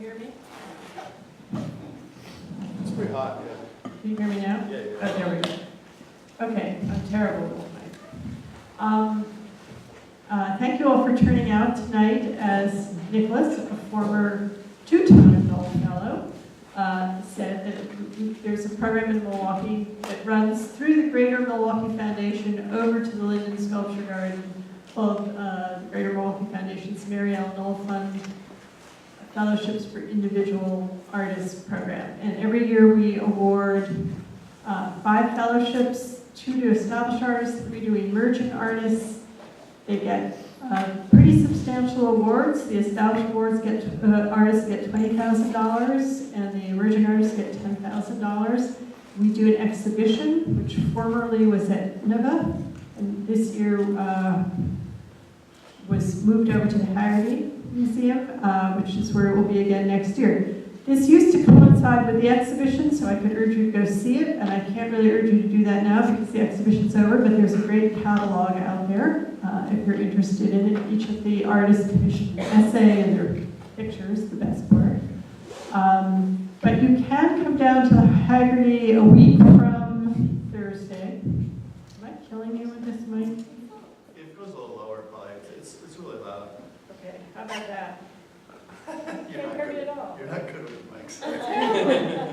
hear me? It's pretty hot, yeah. Can you hear me now? Yeah, Oh, there we go. Okay, I'm terrible with the mic. Thank you all for turning out tonight as Nicholas, a former two-time Knoll Fellow, said that there's a program in Milwaukee that runs through the Greater Milwaukee Foundation over to the Linden Sculpture Garden called the Greater Milwaukee Foundation's Mary Ellen Knoll Fund Fellowships for Individual Artists program. And every year we award 5 fellowships, 2 to established artists, 3 to emerging artists. They get pretty substantial awards. The established awards artists get $20,000 and the emerging artists get $10,000. We do an exhibition, which formerly was at Nova, and this year was moved over to the Haggerty Museum, which is where it will be again next year. This used to coincide with the exhibition, so I could urge you to go see it, and I can't really urge you to do that now because the exhibition's over, but there's a great catalog out there if you're interested in it. Each of the artists commissioned an essay and their pictures, the best part. But you can come down to the Haggerty a week from Thursday. Am I killing you with this mic? If it goes a little lower, probably, it's really loud. Okay, how about that? You're Can't not hear me good. at all. You're not good with mics.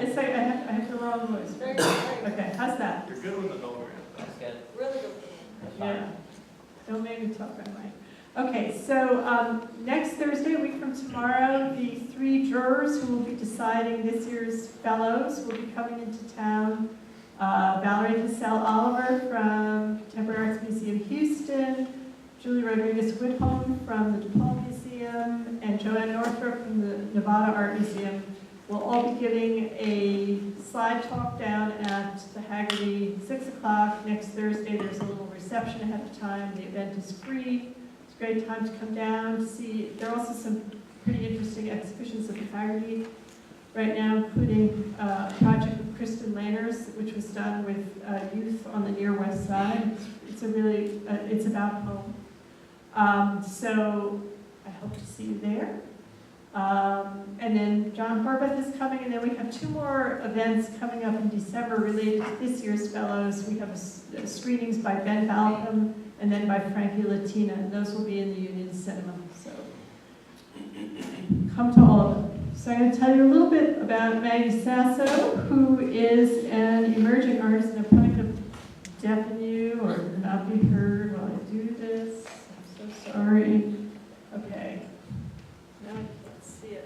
It's like I have the wrong voice. Very good. Okay, how's that? You're good with the no That's good. Really good. Yeah. Don't make me talk on mic. Okay, so next Thursday, a week from tomorrow, the 3 jurors who will be deciding this year's fellows will be coming into town. Valerie Cassell Oliver from Contemporary Arts Museum Houston, Julie Rodriguez-Whitholm from the DePaul Museum, and Joanne Northrop from the Nevada Art Museum will all be giving a slide talk down at the Haggerty, 6 o'clock next Thursday. There's a little reception ahead of time. The event is free. It's a great time to come down to see. There are also some pretty interesting exhibitions at the Haggerty right now, including a project with Kristen Lanners, which was done with youth on the Near West Side. It's a really, it's about home. So I hope to see you there. And then John Horvath is coming, and then we have 2 more events coming up in December related to this year's fellows. We have screenings by Ben Balcom and then by Frankie Latina, and those will be in the Union Cinema. So come to all of them. So I'm going to tell you a little bit about Maggie Sasso, who is an emerging artist, and I'm probably going to deafen you or not be heard while I do this. I'm so sorry. Okay. Now I can't see it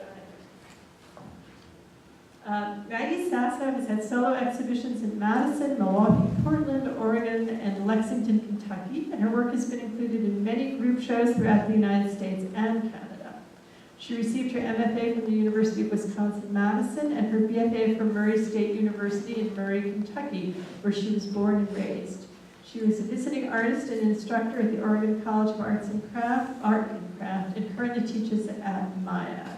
either. Maggie Sasso has had solo exhibitions in Madison, Milwaukee, Portland, Oregon, and Lexington, Kentucky, and her work has been included in many group shows throughout the United States and Canada. She received her MFA from the University of Wisconsin-Madison and her BFA from Murray State University in Murray, Kentucky, where she was born and raised. She was a visiting artist and instructor at the Oregon College of Art and Craft, and currently teaches at MIAD.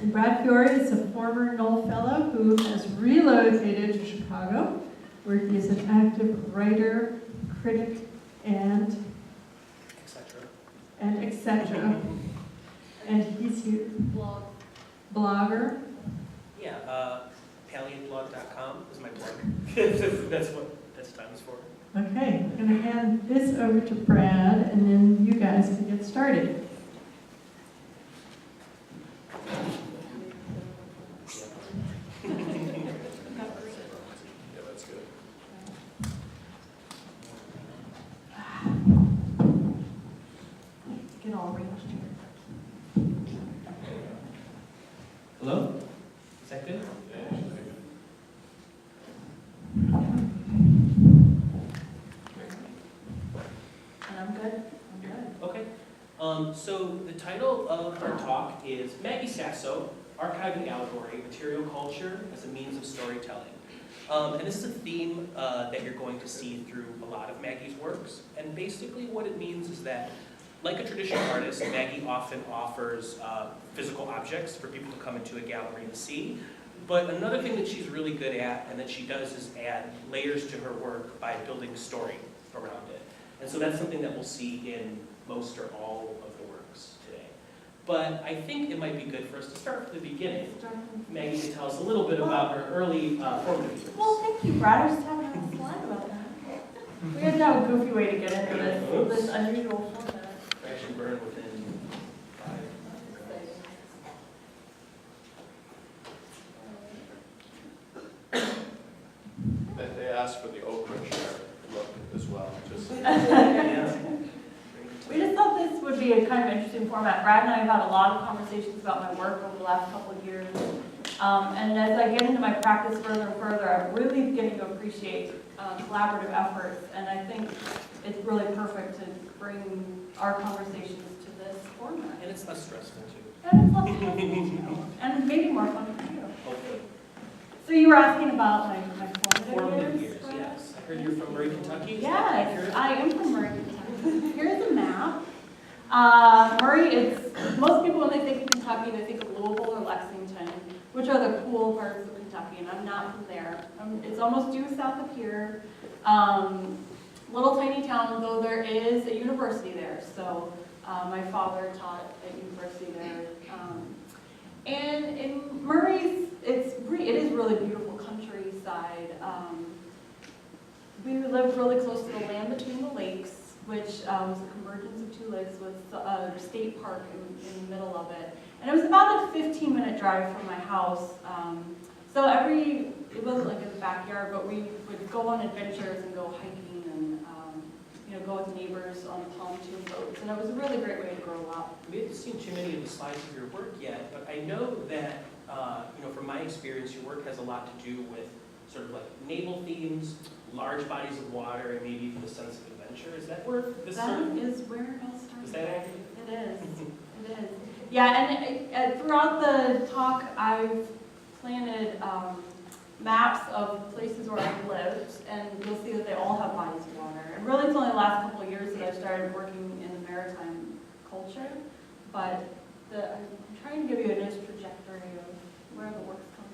And Brad Fiore is a former Knoll Fellow who has relocated to Chicago, where he is an active writer, critic, and etc. And he's here. Blogger. Yeah, paleoblog.com is my blog. That's what that stands for. Okay, I'm going to hand this over to Brad, and then you guys can get started. Yeah, that's good. Get all arranged here. Hello? Is that good? Yeah, And I'm good? I'm good. Okay. So the title of our talk is Maggie Sasso, Archiving Allegory, Material Culture as a Means of Storytelling. And this is a theme that you're going to see through a lot of Maggie's works. And basically what it means is that, like a traditional artist, Maggie often offers physical objects for people to come into a gallery and see. But another thing that she's really good at and that she does is add layers to her work by building a story around it. And so that's something that we'll see in most or all of the works today. But I think it might be good for us to start from the beginning. Maggie can tell us a little bit about her early formative years. Well, thank you, Brad. I was just having a slide about that. We had to have a goofy way to get into this unusual format. Crash and burn within 5. They asked for the Oprah chair look as well, just. Yeah. We just thought this would be a kind of interesting format. Brad and I have had a lot of conversations about my work over the last couple of years. And as I get into my practice further and further, I'm really beginning to appreciate collaborative efforts. And I think it's really perfect to bring our conversations to this format. And it's less stressful too. And it's less stressful too. And maybe more fun for you. Hopefully. So you were asking about my Formative formative years, years? yes. I heard you're from Murray, Kentucky. Is that Yes, accurate? I am from Murray, Kentucky. Here's a map. Murray is, most people when they think of Kentucky, they think of Louisville or Lexington, which are the cool parts of Kentucky, and I'm not from there. It's almost due south of here. Little tiny town, though there is a university there, so my father taught at university there. And in Murray's, it is really beautiful countryside. We lived really close to the land between the lakes, which was a convergence of two lakes with a state park in the middle of it. And it was about a 15-minute drive from my house. So it wasn't like in the backyard, but we would go on adventures and go hiking and go with neighbors on pontoon boats. And it was a really great way to grow up. We haven't seen too many of the slides of your work yet, but I know that, from my experience, your work has a lot to do with sort of like naval themes, large bodies of water, and maybe even the sense of adventure. Is that where this That sort of, is where it all started. is that accurate? It is. It is. Yeah, and throughout the talk, I've planted maps of places where I've lived, and you'll see that they all have bodies of water. And really, it's only the last couple of years that I've started working in the maritime culture, but I'm trying to give you a nice trajectory of where the work's come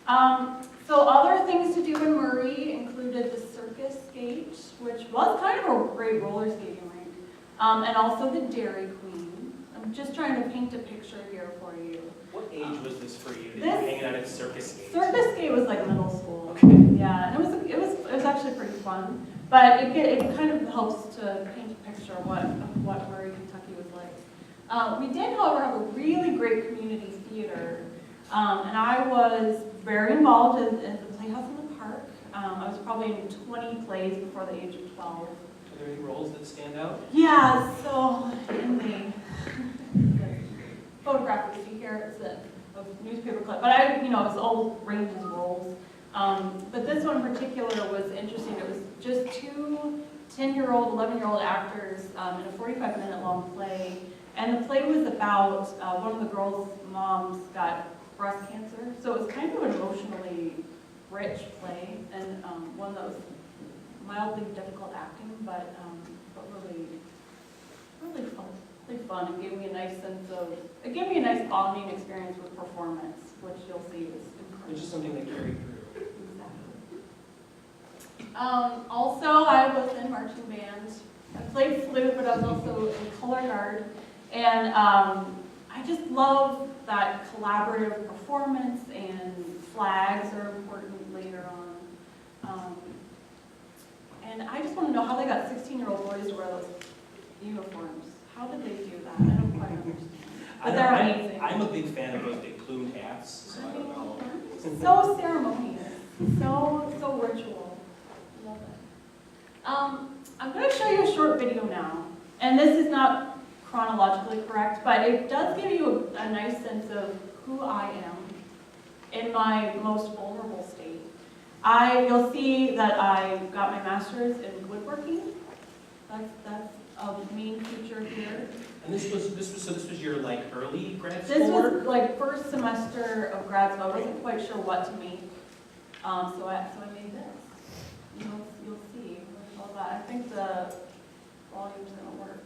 from. So other things to do in Murray included the circus skate, which was kind of a great roller skating rink, and also the Dairy Queen. I'm just trying to paint a picture here for you. What age was this for you? That you were This- hanging out at circus skates? Circus skate was like middle school. Okay. Yeah, and it was actually pretty fun, but it kind of helps to paint a picture of what Murray, Kentucky was like. We did, however, have a really great community theater, and I was very involved in the Playhouse in the Park. I was probably in 20 plays before the age of 12. Are there any roles that stand out? Yeah, so in the photograph you see here, it's a newspaper clip, but it was all ranges of roles. But this one in particular was interesting. It was just two 10-year-old, 11-year-old actors in a 45-minute long play. And the play was about one of the girls' moms got breast cancer. So it was kind of an emotionally rich play, and one that was mildly difficult acting, but really fun. Really fun. It gave me a nice bonding experience with performance, which you'll see is incredible. It's just something that carried through. Exactly. Also, I was in marching band. I played flute, but I was also in color guard. And I just love that collaborative performance, and flags are important later on. And I just want to know how they got 16-year-old boys to wear those uniforms. How did they do that? I don't quite understand. But they're amazing. I'm a big fan of those big plumed hats, so I don't know. So ceremonious, so ritual. Love it. I'm going to show you a short video now, and this is not chronologically correct, but it does give you a nice sense of who I am in my most vulnerable state. You'll see that I got my master's in woodworking. That's a main feature here. And this was your like early grad This school work? was like first semester of grad school. I wasn't quite sure what to make, so I made this. You'll see all that. I think the volume's gonna work.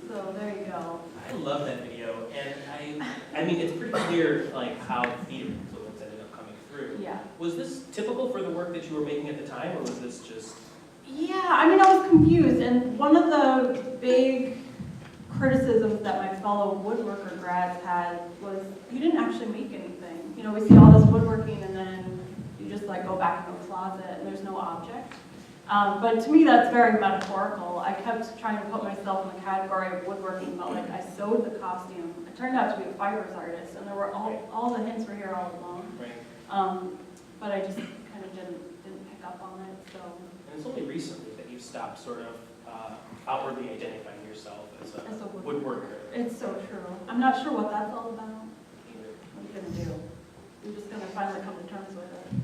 So there you go. I love that video, and I mean, it's pretty clear like how theater influence ended up coming through. Yeah. Was this typical for the work that you were making at the time, or was this just? Yeah, I mean, I was confused, and one of the big criticisms that my fellow woodworker grads had was you didn't actually make anything. You know, we see all this woodworking, and then you just like go back in the closet, and there's no object. But to me, that's very metaphorical. I kept trying to put myself in the category of woodworking, but like I sewed the costume. I turned out to be a fibers artist, and there were all the hints were here all along. Right. But I just kind of didn't pick up on it. So. And it's only recently that you've stopped sort of outwardly identifying yourself as a woodworker. It's so true. I'm not sure what that's all about. What are you gonna do? You're just gonna finally come to terms with it.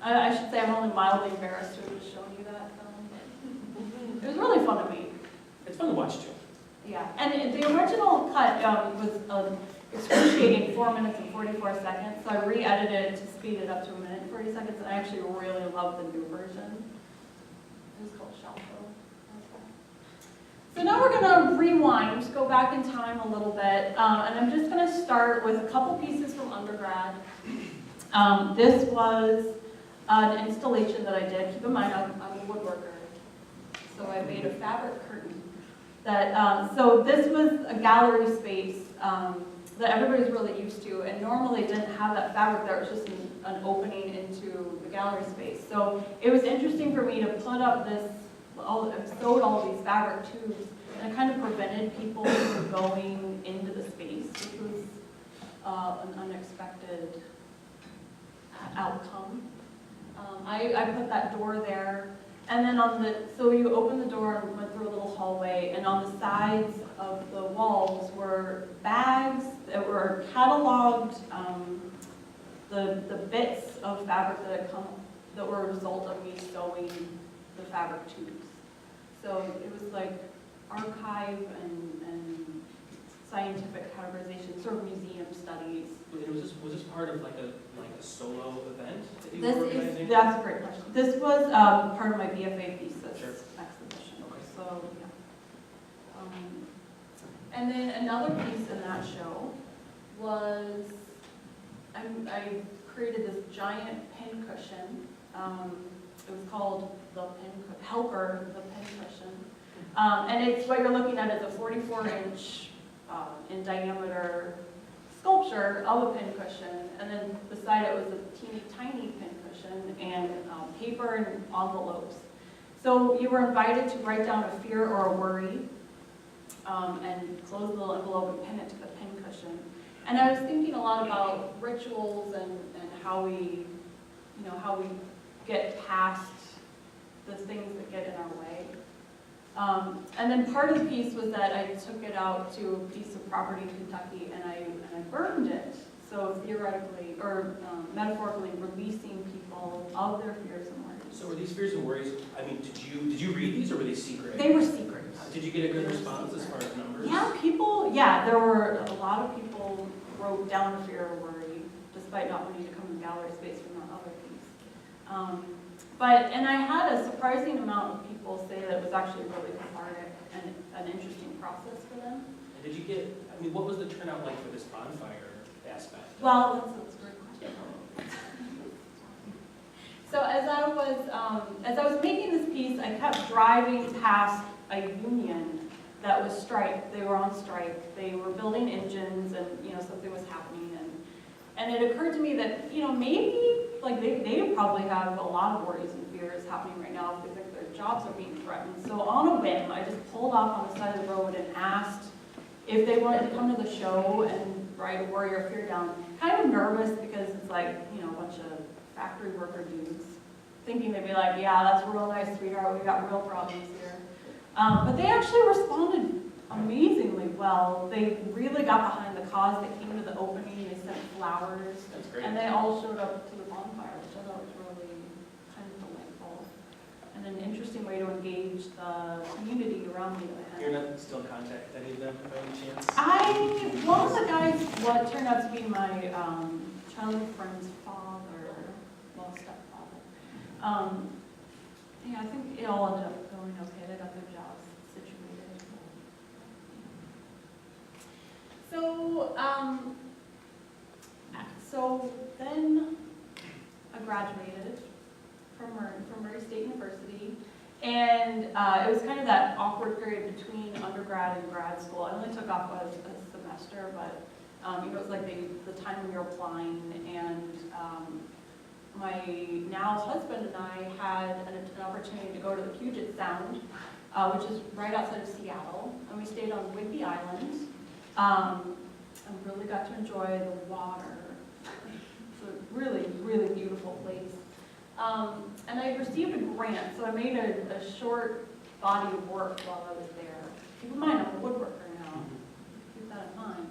I should say I'm only mildly embarrassed to have just shown you that film. It was really fun to make. It's fun to watch too. Yeah, and the original cut was excruciating 4 minutes and 44 seconds, so I re-edited it to speed it up to 1 minute and 40 seconds, and I actually really love the new version. It was called Shalco. So now we're going to rewind, go back in time a little bit, and I'm just going to start with a couple pieces from undergrad. This was an installation that I did. Keep in mind, I'm a woodworker, so I made a fabric curtain. So this was a gallery space that everybody's really used to, and normally didn't have that fabric there. It was just an opening into the gallery space. So it was interesting for me to put up this, I sewed all of these fabric tubes, and it kind of prevented people from going into the space, which was an unexpected outcome. I put that door there, and then so you open the door and went through a little hallway, and on the sides of the walls were bags that were cataloged, the bits of fabric that were a result of me sewing the fabric tubes. So it was like archive and scientific categorization, sort of museum studies. And was this part of like a solo event that you were organizing? That's a great question. This was part of my BFA thesis exhibition. Okay. So yeah. And then another piece in that show was I created this giant pin cushion. It was called the Helper, the pin cushion. And it's what you're looking at is a 44-inch in diameter sculpture of a pin cushion, and then beside it was a teeny tiny pin cushion and paper and envelopes. So you were invited to write down a fear or a worry, and close the little envelope and pin it to the pin cushion. And I was thinking a lot about rituals and how we get past the things that get in our way. And then part of the piece was that I took it out to a piece of property in Kentucky and I burned it. So theoretically, or metaphorically, releasing people of their fears and worries. So were these fears and worries, I mean, did you read these or were they secret? They were secret. Did you get a good response as far as numbers? Yeah, there were a lot of people wrote down a fear or worry, despite not wanting to come in gallery space from that other piece. And I had a surprising amount of people say that it was actually really cathartic and an interesting process for them. Did you get, I mean, what was the turnout like for this bonfire aspect? Well, that's a great question. So as I was making this piece, I kept driving past a union that was strike. They were on strike. They were building engines, and something was happening. And it occurred to me that maybe like they probably have a lot of worries and fears happening right now if they think their jobs are being threatened. So on a whim, I just pulled off on the side of the road and asked if they wanted to come to the show and write a worry or fear down. Kind of nervous because it's like a bunch of factory worker dudes thinking they'd be like, yeah, that's real nice, sweetheart. We got real problems here. But they actually responded amazingly well. They really got behind the cause. They came to the opening. They sent flowers. That's great. And they all showed up to the bonfire, which I thought was really kind of delightful. And an interesting way to engage the community around the event. You're not still in contact with any of them by any chance? One of the guys, what turned out to be my childhood friend's father, well, stepfather. Yeah, I think it all ended up going okay. They got their jobs situated. So then I graduated from Murray State University, and it was kind of that awkward period between undergrad and grad school. I only took off a semester, but it was like the time when you're applying, and my now husband and I had an opportunity to go to the Puget Sound, which is right outside of Seattle, and we stayed on Whidbey Island, and really got to enjoy the water. It's a really, really beautiful place. And I received a grant, so I made a short body of work while I was there. Keep in mind, I'm a woodworker now. Keep that in mind.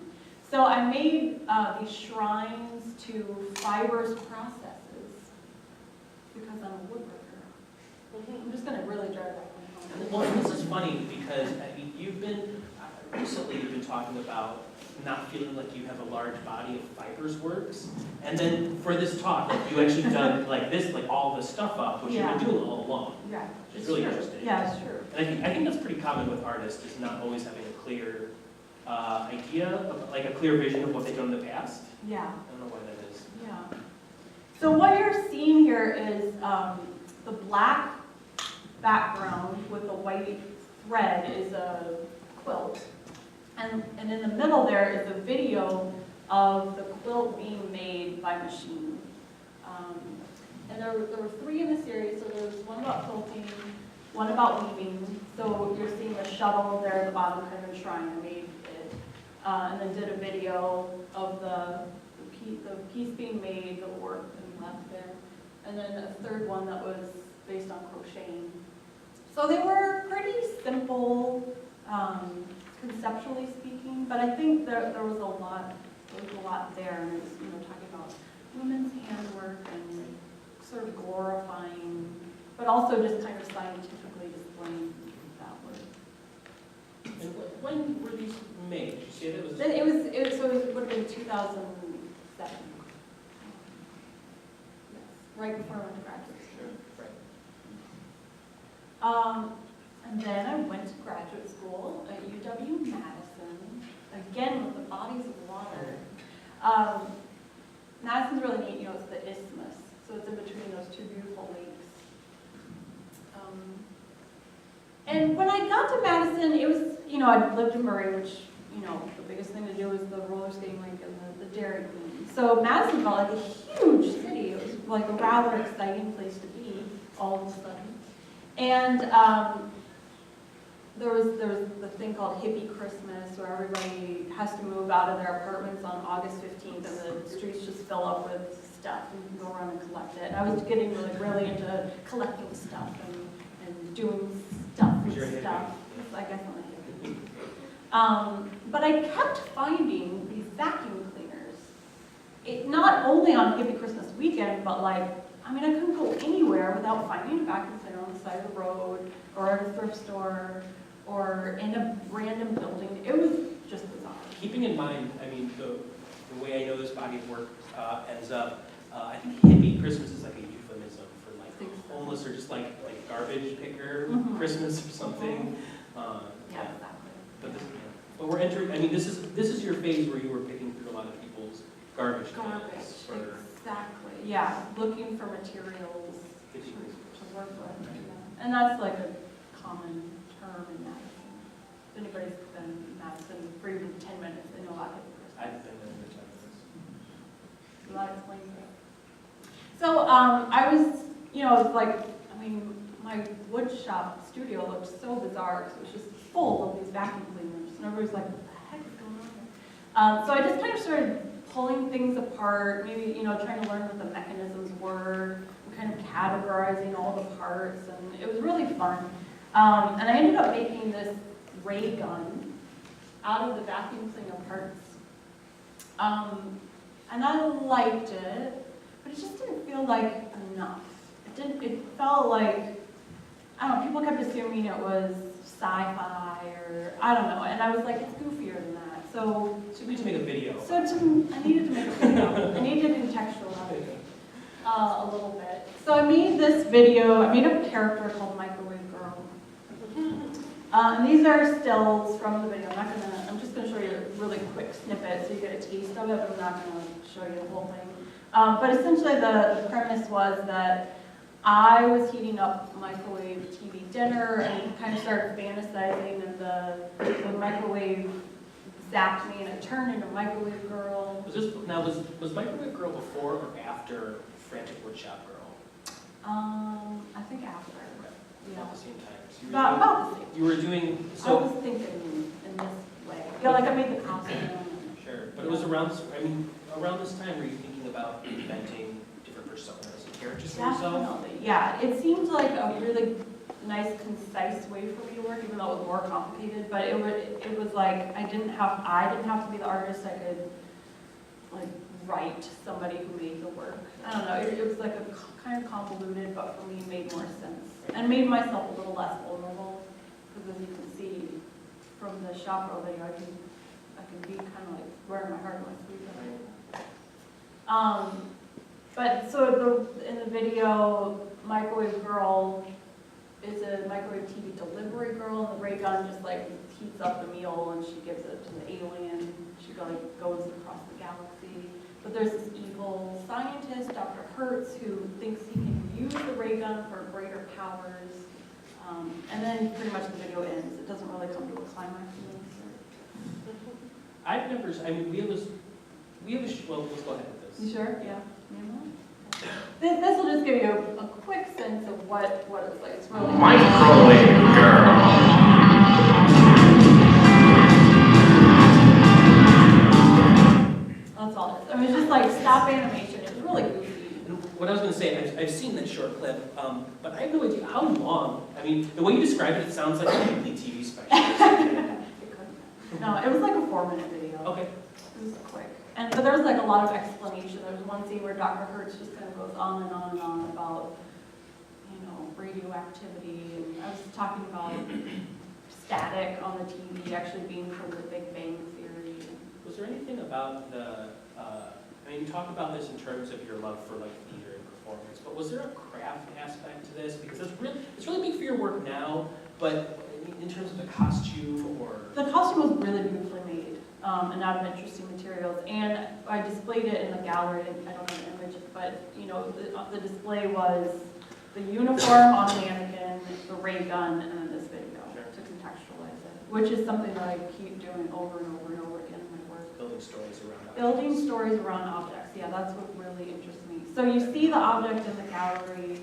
So I made these shrines to fibrous processes because I'm a woodworker. I'm just going to really drive that one home. Well, this is funny because you've been talking about not feeling like you have a large body of fibers works, and then for this talk, you actually done like this, like all this stuff up, which you've been doing all along. Yeah, It's really interesting. Yeah, it's true. And I think that's pretty common with artists, is not always having a clear idea, of, like a clear vision of what they've done in the past. Yeah. I don't know why that is. Yeah. So what you're seeing here is the black background with the white thread is a quilt. And in the middle there is a video of the quilt being made by machine. And there were 3 in the series. So there was one about quilting, one about weaving. So you're seeing the shuttle there at the bottom, kind of shrine. I made it. And then did a video of the piece being made, the work and left there. And then a third one that was based on crocheting. So they were pretty simple, conceptually speaking, but I think there was a lot there, and it was talking about women's handwork and sort of glorifying, but also just kind of scientifically displaying that work. And when were these made? Did you say that was? Then it would have been 2007. Yes, right before I went to graduate school. Right. And then I went to graduate school at UW-Madison, again with the bodies of water. Madison's really neat, it's the isthmus, so it's in between those 2 beautiful lakes. And when I got to Madison, it was, I'd lived in Murray, which, the biggest thing to do was the roller skating rink and the Dairy Queen. So Madison felt like a huge city. It was like a rather exciting place to be all of a sudden. And there was the thing called hippie Christmas, where everybody has to move out of their apartments on August 15th, and the streets just fill up with stuff, and you can go around and collect it. And I was getting really into collecting stuff and doing stuff and stuff. I guess I'm a hippie. But I kept finding these vacuum cleaners. Not only on hippie Christmas weekend, but I couldn't go anywhere without finding a vacuum cleaner on the side of the road, or at a thrift store, or in a random building. It was just bizarre. Keeping in mind, the way I know this body of work ends up, I think hippie Christmas is like a euphemism for homeless or just like garbage picker Christmas or something. Yeah, exactly. But this, But we're entering, I mean, this is your phase where you were picking through a lot of people's garbage cans for Exactly, yeah, looking for materials fixing these. to work with. Yeah. And that's like a common term in Madison. If anybody's been in Madison for even 10 minutes, they know a lot of people. I've been there many times. So that explains it. So I was, you know, like, I mean, my wood shop studio looked so bizarre because it was just full of these vacuum cleaners. And everybody's like, what the heck is going on here? So I just kind of started pulling things apart, maybe, you know, trying to learn what the mechanisms were, and kind of categorizing all the parts, and it was really fun. And I ended up making this ray gun out of the vacuum cleaner parts. And I liked it, but it just didn't feel like enough. It felt like, I don't know, people kept assuming it was sci-fi or, I don't know, and I was like, it's goofier than that. So you need to make a video. I needed to make a video. I needed to contextualize it a little bit. So I made this video, I made a character called Microwave Girl. And these are stills from the video. I'm just gonna show you a really quick snippet so you get a taste of it, but I'm not gonna show you the whole thing. But essentially the premise was that I was heating up microwave TV dinner and kind of started fantasizing, and the microwave zapped me and it turned into Microwave Girl. Was Microwave Girl before or after Frantic Woodshop Girl? I think after. Yeah. About the same time. So About the same. you were doing, I so, was thinking in this way. Yeah, like I made the costume. sure, but it was around this time were you thinking about inventing different personas and characters for yourself? Definitely, yeah. It seemed like a really nice, concise way for me to work, even though it was more complicated. But it was like I didn't have to be the artist. I could like write somebody who made the work. I don't know. It was like a kind of convoluted, but for me made more sense and made myself a little less vulnerable. Because as you can see from the shop girl video, I can be kind of like wearing my heart on my sleeve. But so in the video, Microwave Girl is a microwave TV delivery girl, and the ray gun just like heats up the meal and she gives it to the alien. She goes across the galaxy. But there's this evil scientist, Dr. Hertz, who thinks he can use the ray gun for greater powers. And then pretty much the video ends. It doesn't really come to a climax in this. I've never, I mean, well, let's go ahead with this. You sure? Yeah. This will just give you a quick sense of what it's like. It's really Microwave Girl. That's all it is. I mean, it's just like stop animation. It was really goofy. And what I was going to say, I've seen that short clip, but I have no idea how long. I mean, the way you described it, it sounds like a weekly TV special. No, it was like a 4-minute video. Okay. It was quick. But there was like a lot of explanation. There was one scene where Dr. Hertz just kind of goes on and on and on about, you know, radioactivity. And I was talking about static on the TV actually being from the Big Bang Theory. Was there anything about I mean, you talk about this in terms of your love for like theater and performance, but was there a craft aspect to this? Because it's really big for your work now, but in terms of the costume or... The costume was really beautifully made and out of interesting materials. And I displayed it in the gallery. I don't have an image, but you know, the display was the uniform on the mannequin, the ray gun, and then this video to contextualize it, which is something that I keep doing over and over and over again in my work. Building stories around objects. Building stories around objects, yeah, that's what really interests me. So you see the object in the gallery,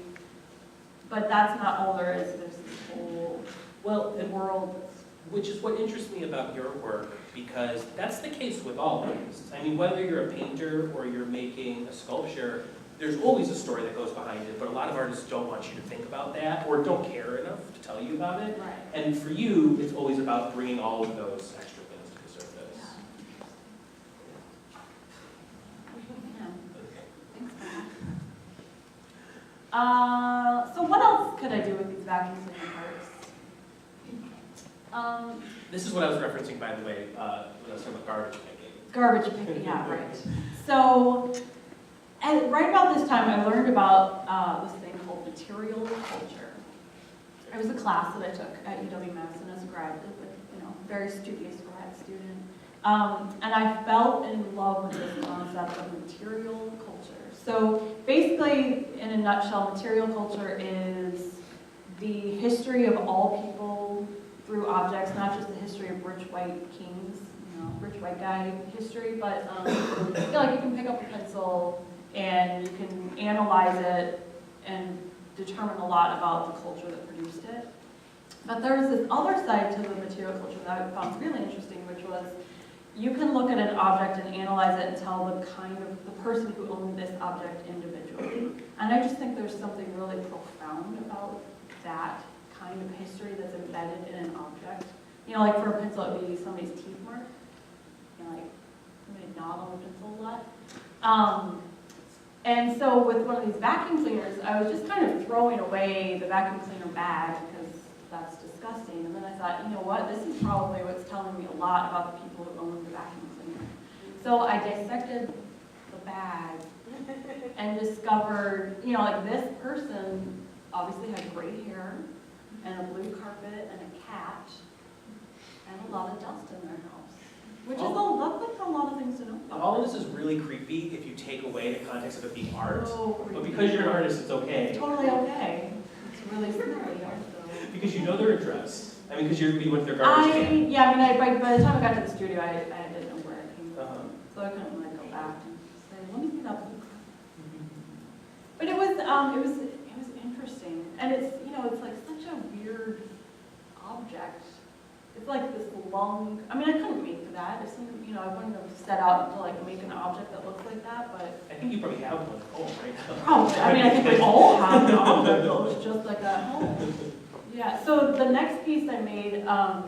but that's not all there is. There's this whole world. Which is what interests me about your work, because that's the case with all artists. I mean, whether you're a painter or you're making a sculpture, there's always a story that goes behind it, but a lot of artists don't want you to think about that or don't care enough to tell you about it. Right. And for you, it's always about bringing all of those extra things to the surface. So what else could I do with these vacuum cleaner parts? This is what I was referencing, by the way, when I was talking about garbage picking. Garbage picking, yeah, right. So, and right about this time, I learned about this thing called material culture. It was a class that I took at UW-Madison as a grad, you know, very studious grad student. And I fell in love with this concept of material culture. So basically, in a nutshell, material culture is the history of all people through objects, not just the history of rich white kings, rich white guy history, but like you can pick up a pencil and you can analyze it and determine a lot about the culture that produced it. But there's this other side to the material culture that I found really interesting, which was you can look at an object and analyze it and tell the person who owned this object individually. And I just think there's something really profound about that kind of history that's embedded in an object. Like for a pencil, it would be somebody's teeth mark. Like somebody gnawed on the pencil a lot. And so with one of these vacuum cleaners, I was just kind of throwing away the vacuum cleaner bag because that's disgusting. And then I thought, you know what, this is probably what's telling me a lot about the people who own the vacuum cleaner. So I dissected the bag and discovered, like this person obviously had gray hair and a blue carpet and a cat and a lot of dust in their house. Which is a lot of things to know about. All of this is really creepy if you take away the context of it being art. So But because you're an artist, it's okay. It's totally okay. It's really scary also. Because you know their address. I mean, because you went to their garbage can. By the time I got to the studio, I didn't know where it came from. So I couldn't go back and say, let me see that blue carpet. But it was interesting. And it's like such a weird object. It's like this long, I couldn't make that. If something, I wouldn't have set out to make an object that looks like that, but. I think you probably have one at home right now. Probably. I think we all have an object that looks just like that at home. Yeah, so the next piece I made, I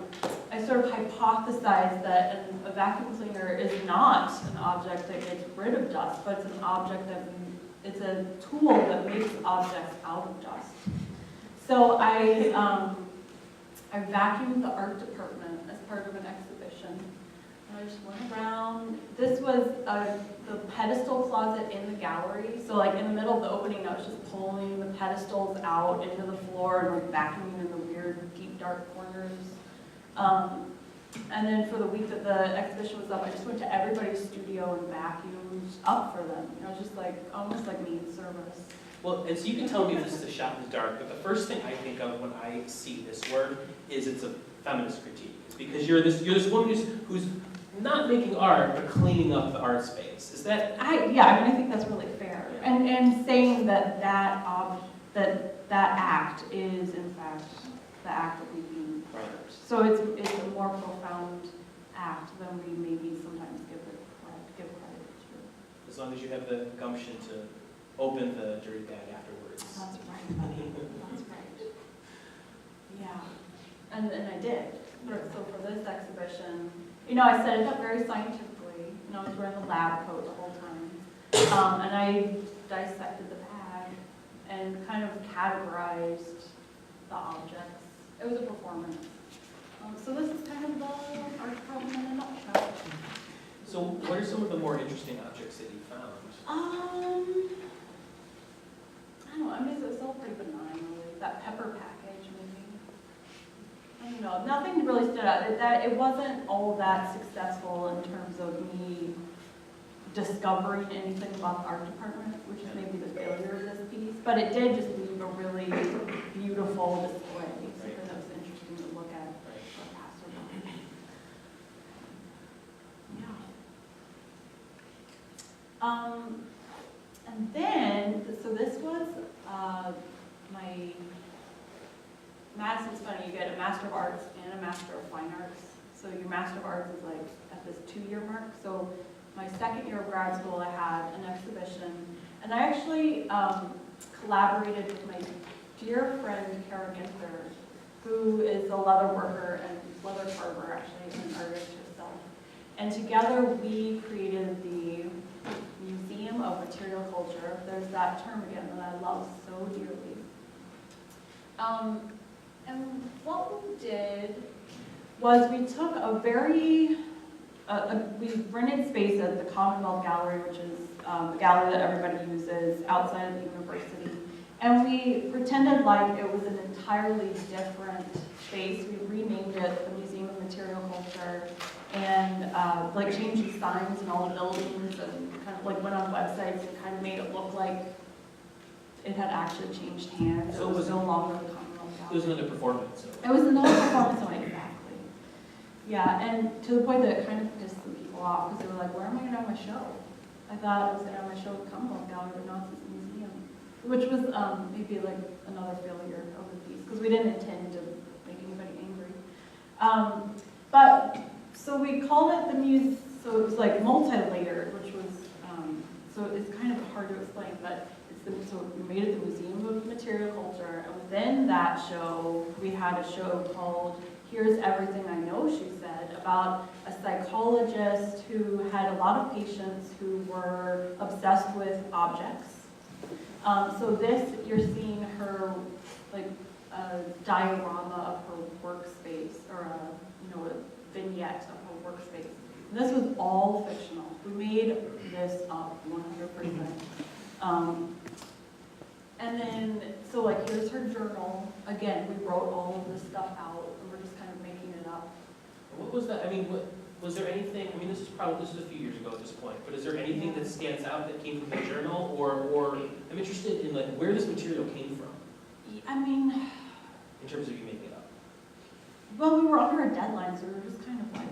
sort of hypothesized that a vacuum cleaner is not an object that gets rid of dust, but it's an object it's a tool that makes objects out of dust. So I vacuumed the art department as part of an exhibition. And I just went around. This was the pedestal closet in the gallery. So in the middle of the opening, I was just pulling the pedestals out into the floor and vacuuming in the weird, deep, dark corners. And then for the week that the exhibition was up, I just went to everybody's studio and vacuumed up for them. Just almost like maid service. Well, and so you can tell me if this is a shot in the dark, but the first thing I think of when I see this word is it's a feminist critique. It's because you're this woman who's not making art, but cleaning up the art space. Is that? I think that's really fair. Yeah. And saying that act is in fact the act of leaving art. So it's a more profound act than we maybe sometimes give credit to. As long as you have the gumption to open the dirty bag afterwards. That's right, buddy. That's right. Yeah. And I did. So for this exhibition, I set it up very scientifically. I was wearing a lab coat the whole time. And I dissected the bag and kind of categorized the objects. It was a performance. So this is kind of the art problem in a nutshell. So what are some of the more interesting objects that you found? I don't know. It's all pretty benign, really. That pepper package, maybe. I don't know. Nothing really stood out. It wasn't all that successful in terms of me discovering anything about the art department, which is maybe the failure of this piece. But it did just leave a really beautiful display. Something that was interesting to look at for a passerby. Yeah. And then, so this was my, Madison's funny, you get a Master of Arts and a Master of Fine Arts. So your Master of Arts is at this 2-year mark. So my second year of grad school, I had an exhibition. And I actually collaborated with my dear friend, Kara Ginther, who is a leather worker and leather carver, actually, and an artist herself. And together we created the Museum of Material Culture. There's that term again that I love so dearly. And what we did was we took we rented space at the Commonwealth Gallery, which is the gallery that everybody uses outside of the university. And we pretended like it was an entirely different space. We renamed it the Museum of Material Culture. and like changed the signs in all the buildings and kind of like went on websites and kind of made it look like it had actually changed hands. So it was no longer the Commonwealth It was Gallery. another performance. So. It was another performance on it, exactly. Yeah, and to the point that it kind of pissed some people off because they were like, where am I going to have my show? I thought I was going to have my show at the Commonwealth Gallery, but now it's this museum. Which was maybe like another failure of the piece because we didn't intend to make anybody angry. But so we called it the muse. So it was like multi-layered, which was so it's kind of hard to explain, but it's so we made it the Museum of Material Culture, and within that show we had a show called "Here's Everything I Know," she said, about a psychologist who had a lot of patients who were obsessed with objects. So this, you're seeing her, like, a diorama of her workspace, or a vignette of her workspace. And this was all fictional. We made this up 100%. And then, so like, here's her journal. Again, we wrote all of this stuff out, and we're just kind of making it up. What was that? I mean, was there anything? I mean, this is a few years ago at this point. But is there anything that stands out that came from the journal, or I'm interested in like where this material came from? I mean, in terms of you making it up. well, we were under a deadline, so we were just kind of like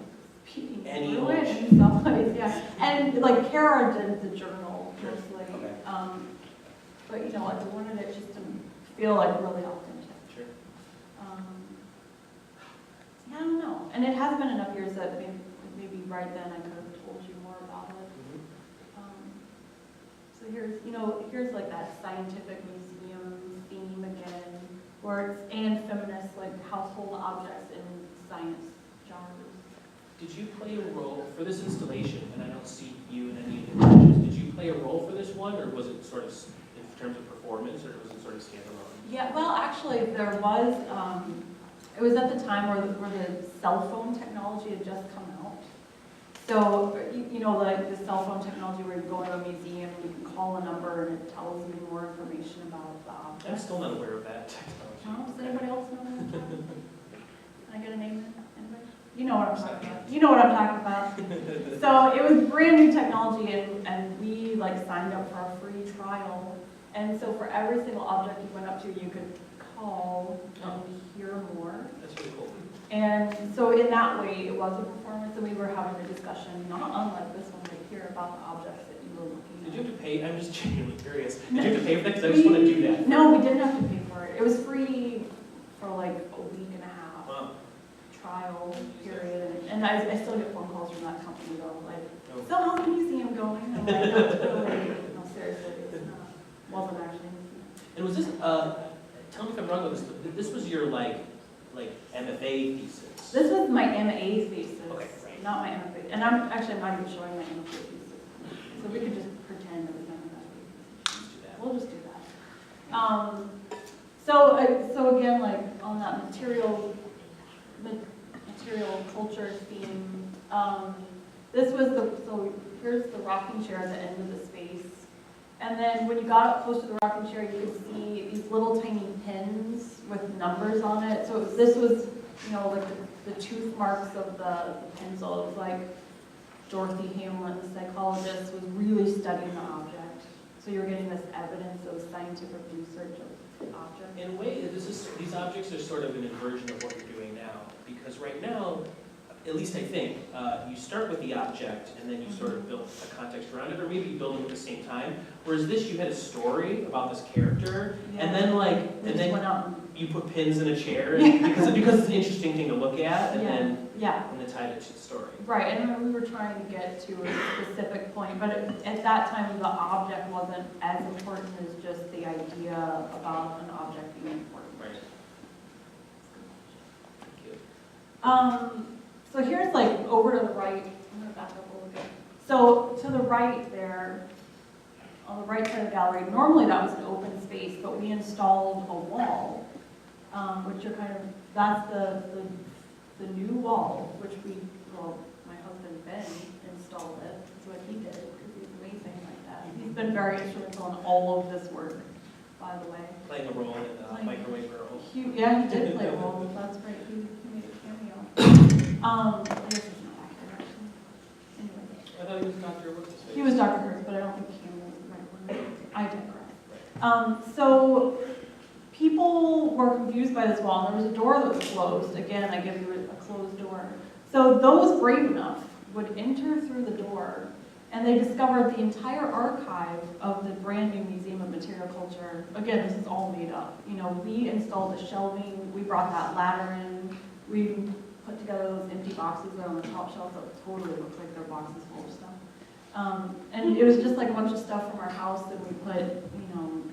peeking Any through it old in some ways, yeah. And like Kara did the journal Sure. mostly. Okay. But like we wanted it just to feel like really authentic. Sure. Yeah, I don't know. And it has been enough years that maybe right then I could have told you more about it. So here's like that scientific museum theme again, where it's and feminist, like household objects in science genres. Did you play a role for this installation? And I don't see you in any of the images. Did you play a role for this one, or was it sort of in terms of performance, or was it sort of standalone? Yeah, well, actually, there was. It was at the time where the cell phone technology had just come out. So, like the cell phone technology where you go to a museum and you can call a number and it tells you more information about the object. I'm still not aware of that technology. Does anybody else know what I'm talking about? Can I get a name? Anybody? You know what I'm talking about. You know what I'm talking about. So it was brand new technology, and we like signed up for a free trial. And so for every single object you went up to, you could call and hear more. That's really cool. And so in that way, it was a performance, and we were having a discussion, not unlike this one right here, about the objects that you were looking at. Did you have to pay? I'm just genuinely curious. Did you have to pay for that? Because I just want to do that. No, we didn't have to pay for it. It was free for like a week and a half. Wow. Trial period, and I still get phone calls from that company though, like, No. so how's the museum going? I'm like, no, it's really, no, seriously, it's not, wasn't actually a museum. And was this, tell me if I'm wrong with this, but this was your like MFA thesis? This was my MA thesis, Okay, right. not my MFA, and I'm not even showing my MFA thesis, so we could just pretend it was my MFA thesis. Let's do that. We'll just do that. So again, like on that material culture theme, this was so here's the rocking chair at the end of the space. And then when you got up close to the rocking chair, you could see these little tiny pins with numbers on it. So this was, like the tooth marks of the pencil. It was like Dorothy Hamlin, the psychologist, was really studying the object. So you're getting this evidence of scientific research of the object. In a way, these objects are sort of an inversion of what you're doing now. Because right now, at least I think, you start with the object and then you sort of build a context around it, or maybe you build them at the same time. Whereas this, you had a story about this character, and then went out and you put pins in a chair because it's an interesting thing to look at, and then tied it to the story. Right, and we were trying to get to a specific point, but at that time the object wasn't as important as just the idea about an object being important. Right. Thank you. So here's like over to the right. I'm gonna back up a little bit. So to the right there, on the right side of the gallery, normally that was an open space, but we installed a wall, which are that's the new wall, which my husband Ben installed it. That's what he did, because he's amazing like that. He's been very instrumental in all of this work, by the way. Playing a role in Microwave Girl. He did play a role. That's right. He made a cameo. I guess it's not accurate. I thought he was Dr. What's his face? He was Dr. Kurtz, but I don't think Cam was the right one. I digress. So people were confused by this wall, and there was a door that was closed. Again, I give you a closed door. So those brave enough would enter through the door, and they discovered the entire archive of the brand new Museum of Material Culture. Again, this is all made up. You know, we installed the shelving, we brought that ladder in, we put together those empty boxes that are on the top shelf that totally look like they're boxes full of stuff. And it was just like a bunch of stuff from our house that we put, you know,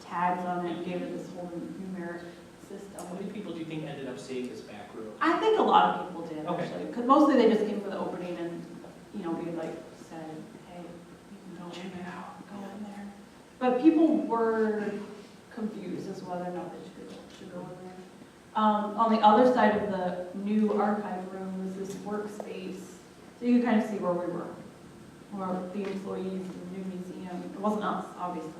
tags on it and gave it this whole numeric system. How many people do you think ended up seeing this back room? I think a lot of people did, Okay. actually. Because mostly they just came for the opening and, you know, we like said, hey, you can go in there, go in there. But people were confused as to whether or not they should go in there. On the other side of the new archive room was this workspace. So you could kind of see where we were, where the employees of the new museum, it wasn't us, obviously,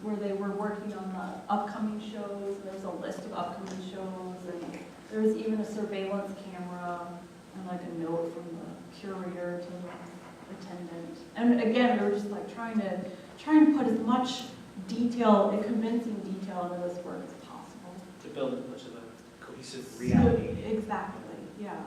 where they were working on the upcoming shows. There was a list of upcoming shows, and there was even a surveillance camera and like a note from the curator to the attendant. And again, we were just like trying to put as much detail and convincing detail into this work as possible. To build as much of a cohesive reality. Exactly, yeah.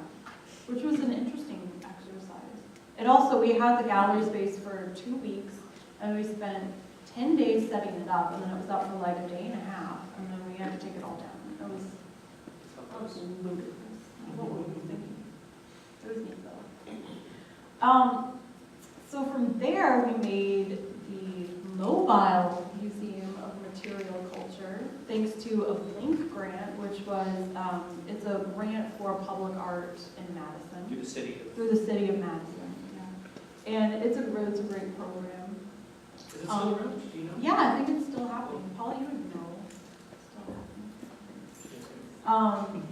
Which was an interesting exercise. It also, we had the gallery space for 2 weeks, and we spent 10 days setting it up, and then it was up for like a day and a half, and then we had to take it all down. It was ludicrous. What were we thinking? It was neat though. So from there, we made the mobile Museum of Material Culture, thanks to a Blink grant, which was, it's a grant for public art in Madison. Through the city. Through the city of Madison, yeah. And it's a great program. Is it still around? Do you know? Yeah, I think it's still happening. Paul, you would know. It's still happening.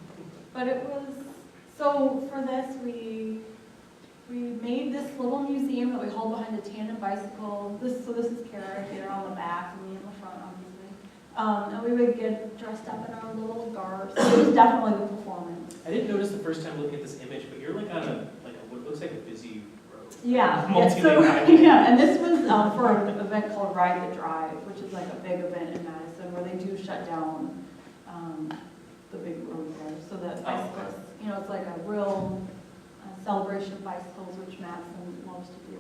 But it was, so for this, we made this little museum that we hold behind a tandem bicycle. So this is Kara here on the back, and me in the front, obviously. And we would get dressed up in our little garbs. So it was definitely the performance. I didn't notice the first time looking at this image, but you're like on what looks like a busy road. Yeah, Multi-lane highway. yeah, and this was for an event called Ride the Drive, which is like a big event in Madison where they do shut down the big road there so that bicyclists, you know, it's like a real celebration of bicycles, which Madison loves to do.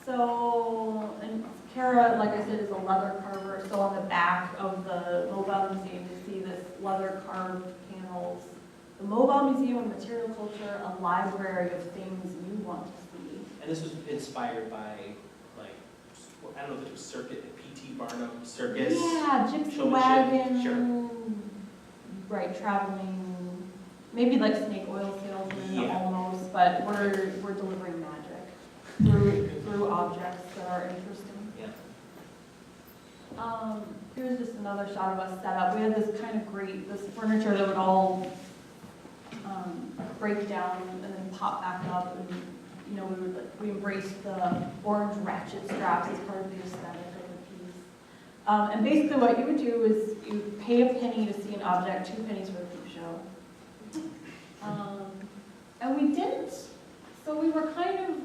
So, and Kara, like I said, is a leather carver, so on the back of the mobile museum, you see this leather carved panels. The Mobile Museum of Material Culture, a library of things you want to see. And this was inspired by, like, I don't know if it was Circuit, P.T. Barnum, Circus. Yeah, gypsy showmanship, wagon. sure. Right, traveling, maybe like snake oil salesman Yeah. almost, but we're delivering magic through objects that are interesting. Yeah. Here's just another shot of us set up. We had this kind of this furniture that would all break down and then pop back up, and you know we embraced the orange ratchet straps as part of the aesthetic of the piece. And basically, what you would do is you pay a penny to see an object, 2 pennies for the peep show. And we didn't. So we were kind of.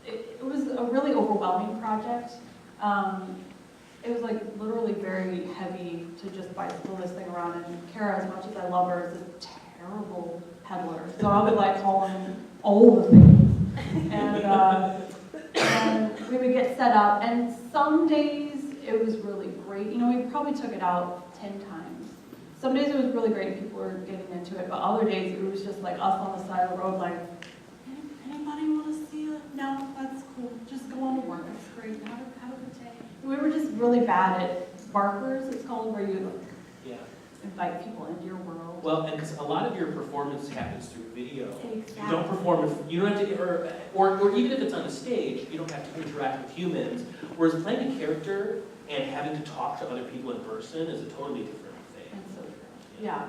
It was a really overwhelming project. It was like literally very heavy to just bicycle this thing around. And Kara, as much as I love her, is a terrible peddler. So I would like call in all the things. And we would get set up. And some days it was really great. You know, we probably took it out 10 times. Some days it was really great and people were getting into it. But other days it was just like us on the side of the road like, anybody want to see it? No, that's cool. Just go on to work. It's great. Have a good day. We were just really bad at barkers, it's called, where you Yeah. invite people into your world. Well, and because a lot of your performance happens through video. Exactly. You don't perform, you don't have to, or even if it's on a stage, you don't have to interact with humans. Whereas playing a character and having to talk to other people in person is a totally different thing. And so true. Yeah.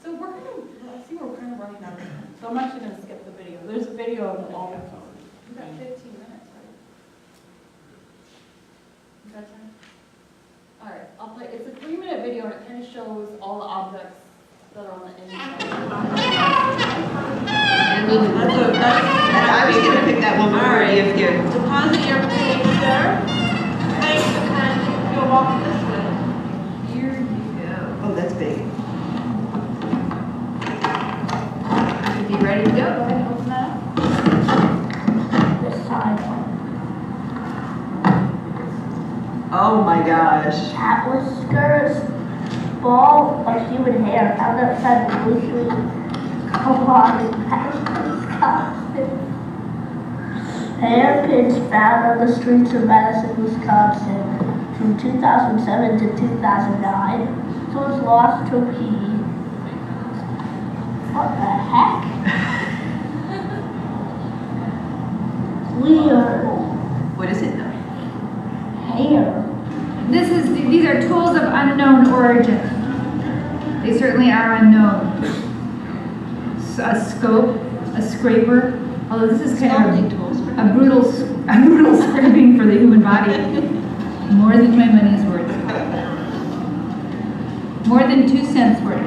So we're kind of, I see we're kind of running out of time. So I'm actually going to skip the video. There's a video of all the phone. We've got 15 minutes, right? You got time? All right, I'll play. It's a 3-minute video and it kind of shows all the objects that are on the inside. really good. I was gonna pick that one All over right. gift here. Deposit your page there. Thanks, and you'll walk this way. Here you go. Oh, that's big. If you're ready to go, go ahead and open that up. This side. Oh my gosh. Cat whiskers, ball of human hair found outside the grocery Wisconsin. Hairpins found on the streets of Madison, Wisconsin from 2007 to 2009. So it's lost to pee. What the heck? Weird. What is it though? Hair. These are tools of unknown origin. They certainly are unknown. A scope, a scraper, although this is kind of a brutal scraping for the human body. More than my money's worth. More than 2 cents worth.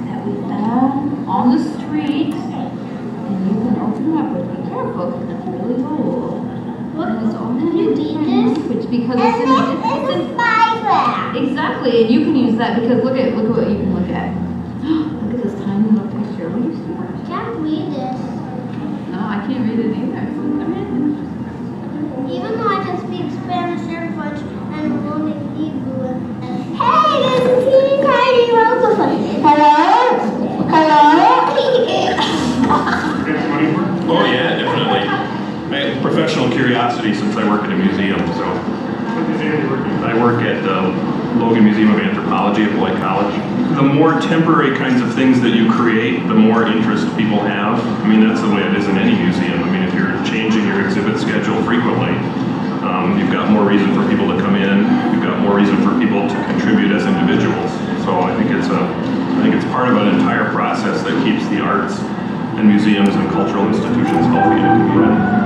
That we found on the street, and you can open it up, but be careful because it's really old. Look, it's only You need this? which because it's in a different. Exactly, and you can use that because look at what you can look at. Look at this tiny little picture. What do you see? Can't read this. No, I can't read it either. Even though I can speak Spanish and French and learning Hebrew. Hey, there's a teeny tiny microphone. Hello? Hello? Oh yeah, definitely. I have professional curiosity since I work at a museum, so. I work at the Logan Museum of Anthropology at Beloit College. The more temporary kinds of things that you create, the more interest people have. I mean, that's the way it is in any museum. I mean, if you're changing your exhibit schedule frequently, you've got more reason for people to come in. You've got more reason for people to contribute as individuals. So I think it's part of an entire process that keeps the arts and museums and cultural institutions healthy in a community.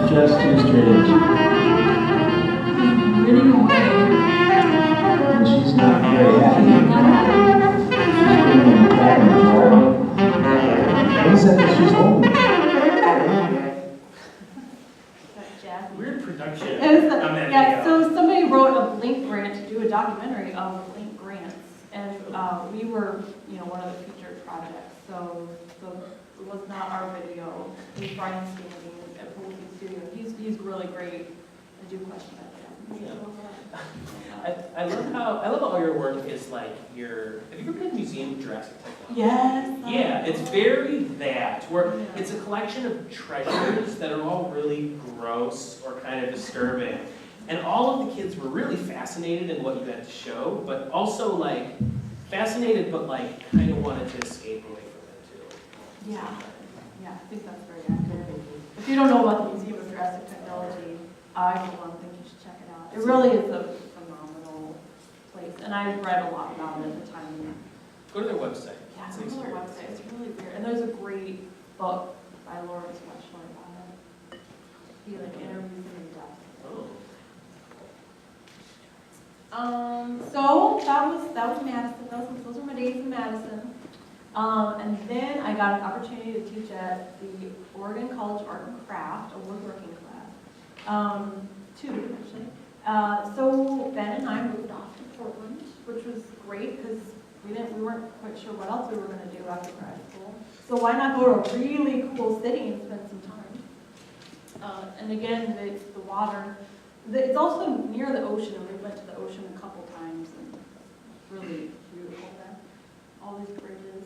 Just too strange. And she's not very happy. What is that that she's holding? Weird production. It was on that yeah, video. so somebody wrote a Blink grant to do a documentary of Blink grants, and we were, one of the featured projects. So it was not our video. It was Brian Standing at Polity Studio. He's really great. I do question that. I love how all your work is like have you ever been to a museum of Jurassic Technology? Yes. Yeah, it's very that, where it's a collection of treasures that are all really gross or kind of disturbing. And all of the kids were really fascinated in what you had to show, but also like fascinated, but like kind of wanted to escape away from it too. Yeah. Yeah, I think that's very accurate. If you don't know about the Museum of Jurassic Technology, I for one think you should check it out. It really is a phenomenal place, and I read a lot about it at the time. Go to their website. Yeah, It's it's an on their experience. website. It's really weird. And there's a great book by Lawrence Wetchler about it. He like interviews him in depth. Oh. So that was Madison. Those were my days in Madison. And then I got an opportunity to teach at the Oregon College Art and Craft, a woodworking class. Two actually. So Ben and I moved off to Portland, which was great because we weren't quite sure what else we were going to do after grad school. So why not go to a really cool city and spend some time? And again, it's the water. It's also near the ocean, and we went to the ocean a couple times, and it's really beautiful there. All these bridges.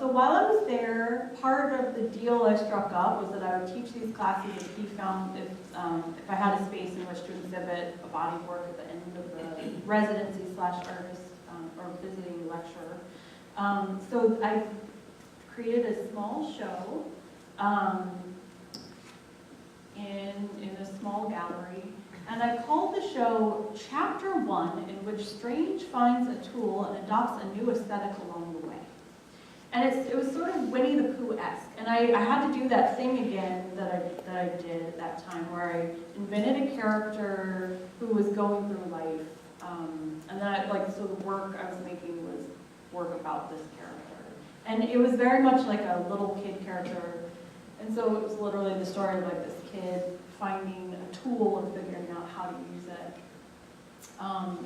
So while I was there, part of the deal I struck up was that I would teach these classes if he found if I had a space in which to exhibit a body of work at the end of the residency / artist or visiting lecture. So I created a small show. in a small gallery. And I called the show Chapter 1, in which Strange finds a tool and adopts a new aesthetic along the way. And it was sort of Winnie the Pooh-esque. And I had to do that thing again that I did at that time, where I invented a character who was going through life. And then so the work I was making was work about this character. And it was very much like a little kid character. And so it was literally the story of like this kid finding a tool and figuring out how to use it.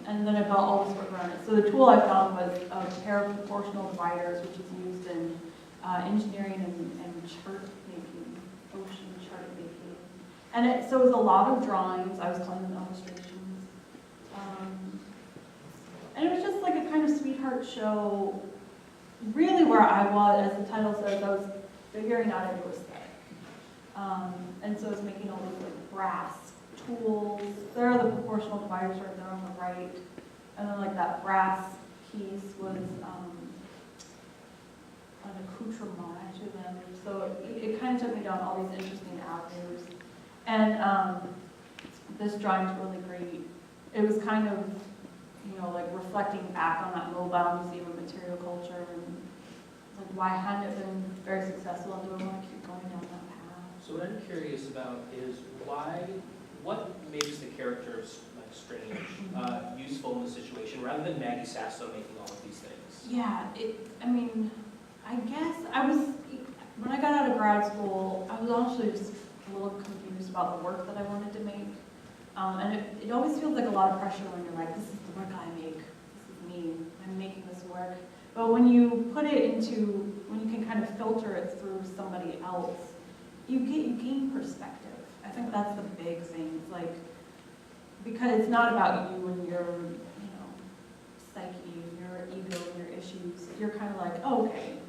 And then I built all this work around it. So the tool I found was a pair of proportional dividers, which is used in engineering and chart making, ocean chart making. And so it was a lot of drawings. I was calling them illustrations. And it was just like a kind of sweetheart show, really where I was, as the title says, I was figuring out a new aesthetic. And so I was making all these like brass tools. There are the proportional dividers right there on the right. And then like that brass piece was an accoutrement to them. So it kind of took me down all these interesting avenues. And this drawing's really great. It was kind of, like reflecting back on that Mobile Museum of Material Culture and like why hadn't it been very successful, and do I want to keep going down that path? So what I'm curious about is what makes the characters like Strange useful in the situation, rather than Maggie Sasso making all of these things? Yeah, I guess when I got out of grad school, I was honestly just a little confused about the work that I wanted to make. And it always feels like a lot of pressure when you're like, this is the work I make, this is me, I'm making this work. But when you put it when you can kind of filter it through somebody else, you gain perspective. I think that's the big thing. It's like, because it's not about you and your, psyche, and your ego and your issues. You're kind of like, oh, okay,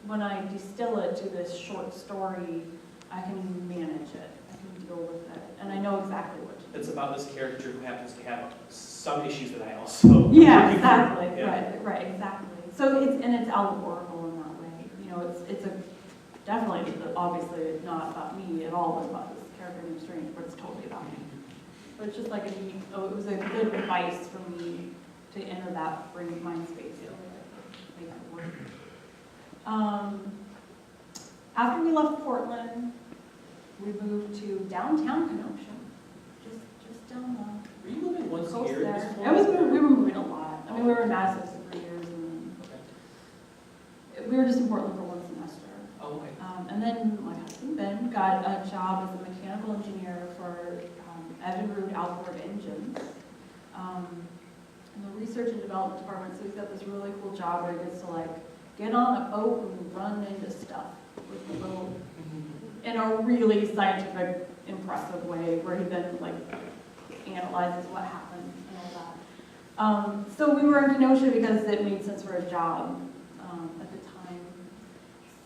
when I distill it to this short story, I can manage it. I can deal with it. And I know exactly what to do. It's about this character who happens to have some issues that I also... Yeah, exactly. Yeah. Right, exactly. So it's allegorical in that way. It's definitely, obviously not about me at all. It's about this character named Strange, but it's totally about me. But it's just like it was a good device for me to enter that brain mind space and make it work. After we left Portland, we moved to downtown Kenosha, just down the Were you moving once a coast year at there. this point? We were moving a lot. I mean, we were in Madison for 3 years, and we were just in Portland for 1 semester. Oh, okay. And then my husband Ben got a job as a mechanical engineer for Evinrude Outboard Engines in the research and development department. So he's got this really cool job where he gets to like get on a boat and run into stuff with a little, in a really scientific, impressive way, where he then like analyzes what happened and all that. So we were in Kenosha because it made sense for a job at the time.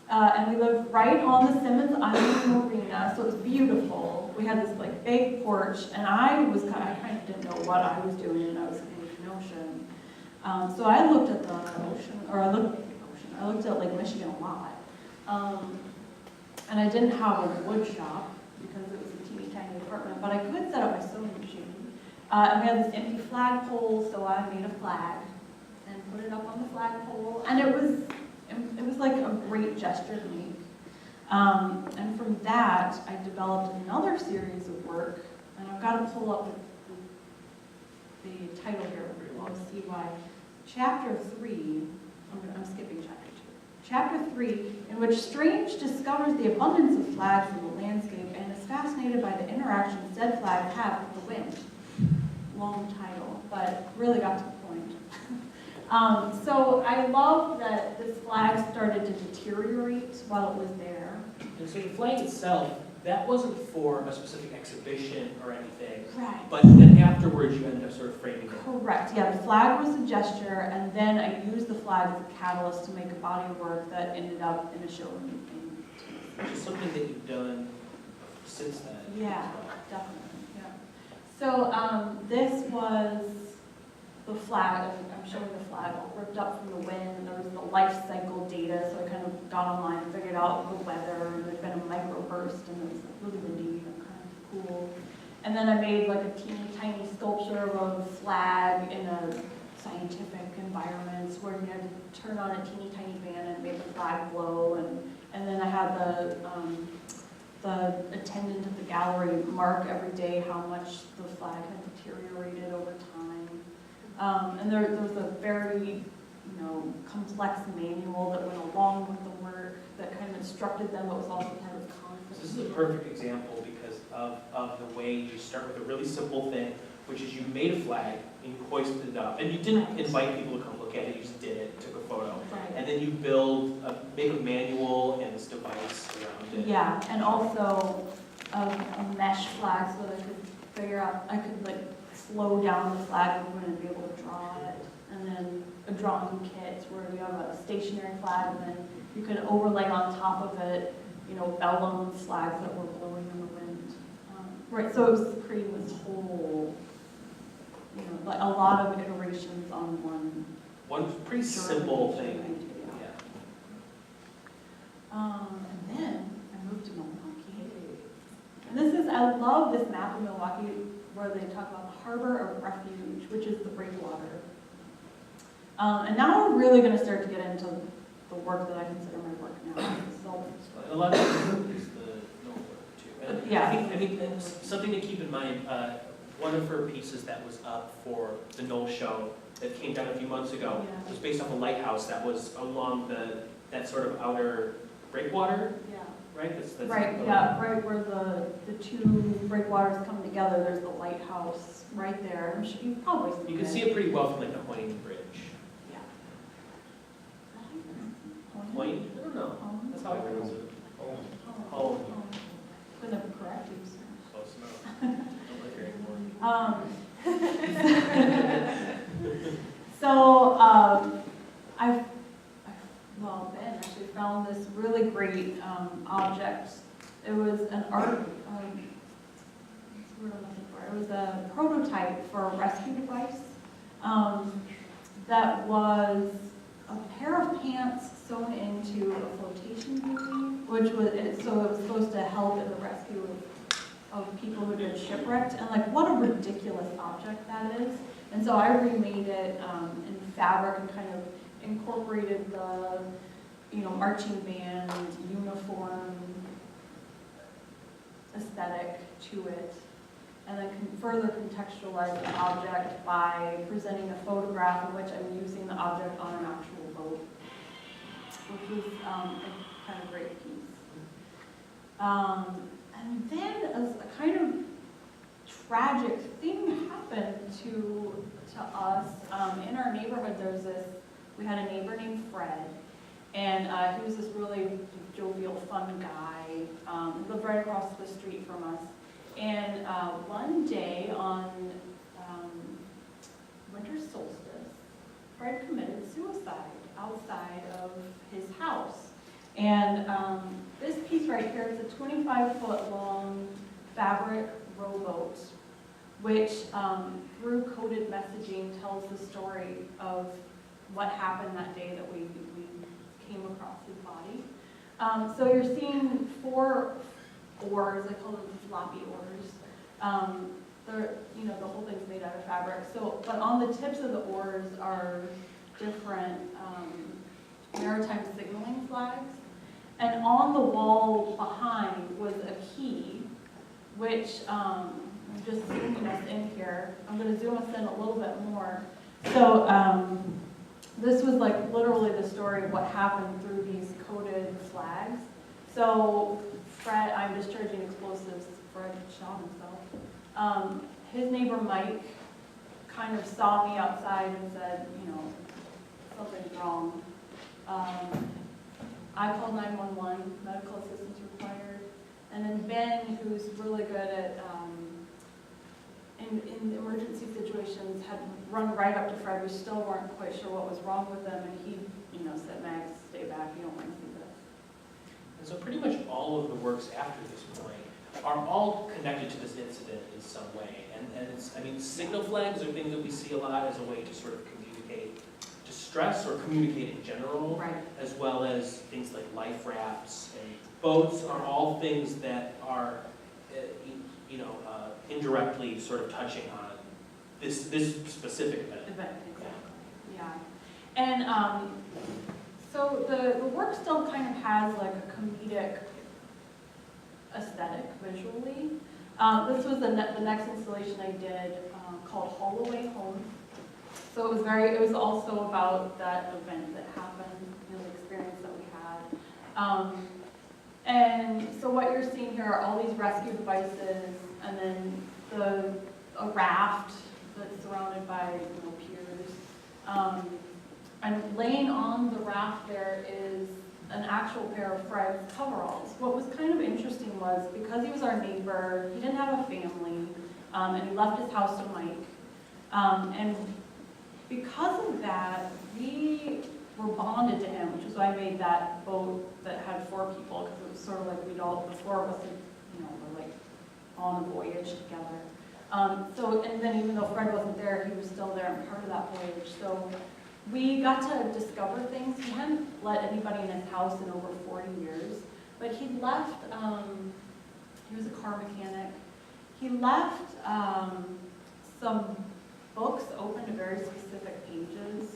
And we lived right on the Simmons Island Marina, so it was beautiful. We had this like big porch, and I kind of didn't know what I was doing, and I was in Kenosha. So I looked at the ocean, I looked at Lake Michigan a lot. And I didn't have a wood shop because it was a teeny tiny apartment, but I could set up my sewing machine. And we had this empty flagpole, so I made a flag and put it up on the flagpole, and it was like a great gesture to me. And from that, I developed another series of work, and I've got to pull up the title here. We'll see why. Chapter 3. I'm skipping chapter 2. Chapter 3, in which Strange discovers the abundance of flags in the landscape and is fascinated by the interaction said flags have with the wind. Long title, but really got to the point. So I love that this flag started to deteriorate while it was there. And so the flag itself, that wasn't for a specific exhibition or anything. Right. But then afterwards, you ended up sort of framing it. Correct. Yeah, the flag was a gesture, and then I used the flag as a catalyst to make a body of work that ended up in a show in Which is something that you've done since then. Yeah, definitely. Yeah. So this was the flag. I'm showing the flag all ripped up from the wind. There was the life cycle data, so I kind of got online and figured out the weather. And there'd been a microburst, and it was really windy and kind of And then I made like a teeny tiny sculpture of a flag in a scientific environment where you had to turn on a teeny tiny fan and make the flag glow. And then I had the attendant of the gallery mark every day how much the flag had deteriorated over time. And there was a very, complex manual that went along with the work that kind of instructed them, but was also part of conflict. This is a perfect example because of the way you start with a really simple thing, which is you made a flag and you hoisted it up. And you didn't invite people to come look at it, you just did it, took a photo. Right. And then you make a manual and this device around it. Yeah, and also a mesh flag so that I could figure out, I could like slow down the flag movement and be able to draw it. And then a drawing kit where you have a stationary flag and then you can overlay on top of it, vellum flags that were blowing in the wind. Right, so it was creating this whole, like a lot of iterations on One pretty simple thing. Yeah. And then I moved to Milwaukee. And I love this map of Milwaukee where they talk about the harbor of refuge, which is the breakwater. And now we're really going to start to get into the work that I consider my work now. So, A lot of it is the notebook too. And Yeah. I think something to keep in mind, one of her pieces that was up for the Knoll show that came down a few months ago Yeah. was based off a lighthouse that was along that sort of outer breakwater, yeah. right? Right, yeah, right where the two breakwaters come together, there's the lighthouse right there. I'm sure you've probably seen it. You can see it pretty well from like the Hoyne Bridge. Yeah. Hoyne? I don't know. That's how I pronounce it. Oh. Couldn't have corrected you, sir. Close enough. Don't live here anymore. So, Ben actually found this really great object. It was an art, what's the word I'm looking for? It was a prototype for a rescue device that was a pair of pants sewn into a flotation buoy, which was, so it was supposed to help in the rescue of people who had been shipwrecked. And like, what a ridiculous object that is. And so I remade it in fabric and kind of incorporated the, marching band, uniform aesthetic to it. And then further contextualize the object by presenting a photograph in which I'm using the object on an actual boat, which was a kind of great piece. And then a kind of tragic thing happened to us. In our neighborhood, we had a neighbor named Fred, and he was this really jovial, fun guy. He lived right across the street from us. And one day on winter solstice, Fred committed suicide outside of his house. And this piece right here is a 25-foot long fabric rowboat, which through coded messaging tells the story of what happened that day that we came across his body. So you're seeing 4 oars, I call them floppy oars. The whole thing's made out of fabric. So, but on the tips of the oars are different maritime signaling flags. And on the wall behind was a key, which I'm just zooming us in here. I'm going to zoom us in a little bit more. So this was like literally the story of what happened through these coded flags. So Fred, I'm discharging explosives. Fred shot himself. His neighbor Mike kind of saw me outside and said, something's wrong. I called 911, medical assistance required. And then Ben, who's really good at, in emergency situations, had run right up to Fred. We still weren't quite sure what was wrong with him. And he, said, Max, stay back, you don't want to see this. And so pretty much all of the works after this point are all connected to this incident in some way. And signal flags are things that we see a lot as a way to sort of communicate distress or communicate in general, Right. as well as things like life rafts and boats are all things that are indirectly sort of touching on this specific event. Exactly. Yeah. And so the work still kind of has like a comedic aesthetic visually. This was the next installation I did called Holloway Home. So it was also about that event that happened, the experience that we had. And so what you're seeing here are all these rescue devices, and then a raft that's surrounded by piers. And laying on the raft there is an actual pair of Fred's coveralls. What was kind of interesting was, because he was our neighbor, he didn't have a family, and he left his house to Mike. And because of that, we were bonded to him, which is why I made that boat that had 4 people, because it was sort of like the 4 of us, were like on a voyage together. And then even though Fred wasn't there, he was still there and part of that voyage. So we got to discover things. He hadn't let anybody in his house in over 40 years, but he left, he was a car mechanic. He left some books open to very specific pages,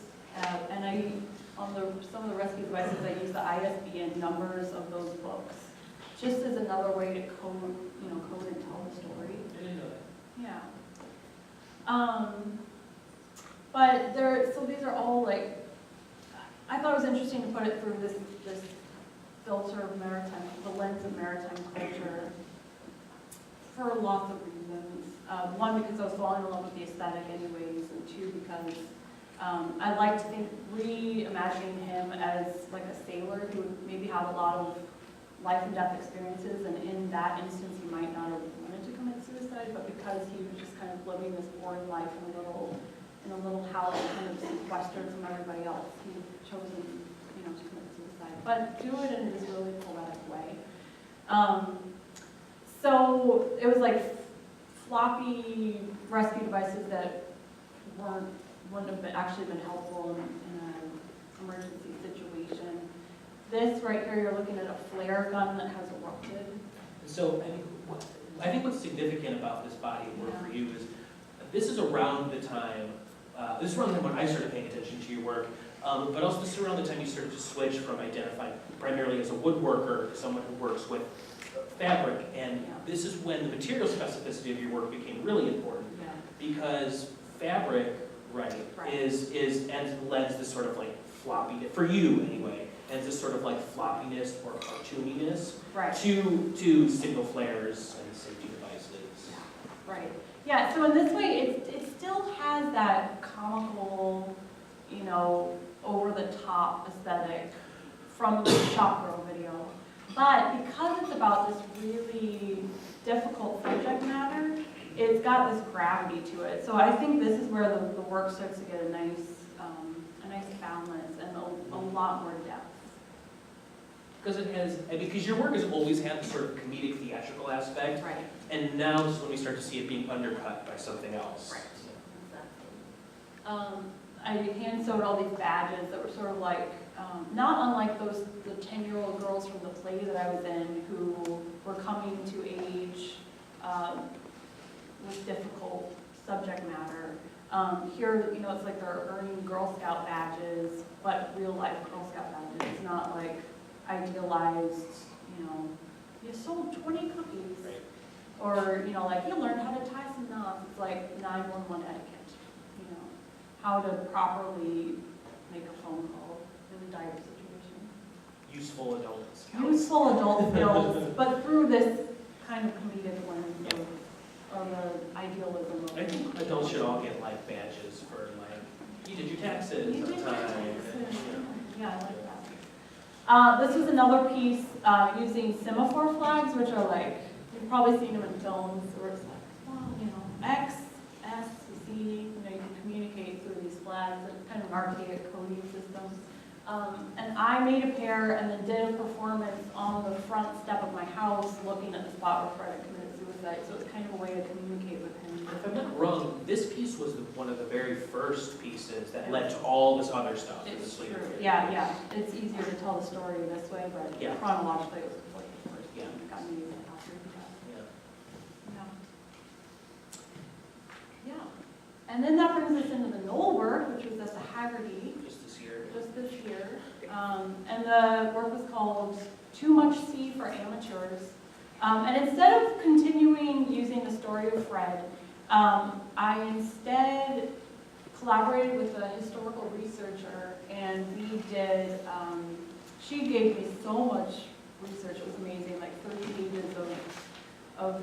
and on some of the rescue devices, I used the ISBN numbers of those books, just as another way to code and tell the story. I didn't know that. Yeah. So these are all like, I thought it was interesting to put it through this filter of the lens of maritime culture for lots of reasons. One, because I was falling in love with the aesthetic anyways, and 2, because I like to think reimagining him as like a sailor who would maybe have a lot of life and death experiences, and in that instance he might not have wanted to commit suicide, but because he was just kind of living this boring life in a little house, kind of sequestered from everybody else, he chose to commit suicide, but do it in this really poetic way. So it was like floppy rescue devices that wouldn't have actually been helpful in an emergency situation. This right here, you're looking at a flare gun that has erupted. So I think what's significant about this body of work for you is this is around the time when I started paying attention to your work, but also this is around the time you started to switch from identifying primarily as a woodworker to someone who works with fabric, and this is when the material specificity of your work became really important, because fabric, is and lends this sort of like floppiness, for you anyway, and this sort of like floppiness or cartooniness to signal flares and safety devices. Right. Yeah, so in this way, it still has that comical, over-the-top aesthetic from the Shop Girl video. But because it's about this really difficult subject matter, it's got this gravity to it. So I think this is where the work starts to get a nice balance and a lot more depth. Because your work has always had this sort of comedic theatrical aspect, Right. and now this is when we start to see it being undercut by something else. Right. Exactly. I hand-sewed all these badges that were sort of like, not unlike the 10-year-old girls from the play that I was in who were coming to age with difficult subject matter. Here, it's like they're earning Girl Scout badges, but real-life Girl Scout badges. It's not like idealized, you sold 20 cookies. Right. Or, like you learned how to tie some knots. It's like 911 etiquette. How to properly make a phone call in a dire situation. Useful adult skills. Useful adult skills, but through this kind of comedic lens of the idealism of I think adults should all get like badges for like, you did your taxes You on did time. taxes. Yeah, I like that. This was another piece using semaphore flags, which are like, you've probably seen them in films, where it's like, X, S, Z, you can communicate through these flags. It's kind of an archaic coding system. And I made a pair and then did a performance on the front step of my house looking at the spot where Fred had committed suicide. So it's kind of a way to communicate with him. If I'm not wrong, this piece was one of the very first pieces that led to all this other stuff. in It's this true. later period. Yeah. It's easier to tell the story this way, but Yeah. chronologically it was like the first. Yeah. Got me after that. Yeah. Yeah. this into the Knoll work, which was at the Haggerty Just this year. just this year. And the work was called Too Much Sea for Amateurs. And instead of continuing using the story of Fred, I instead collaborated with a historical researcher, and we did, she gave me so much research, it was amazing, like 30 pages of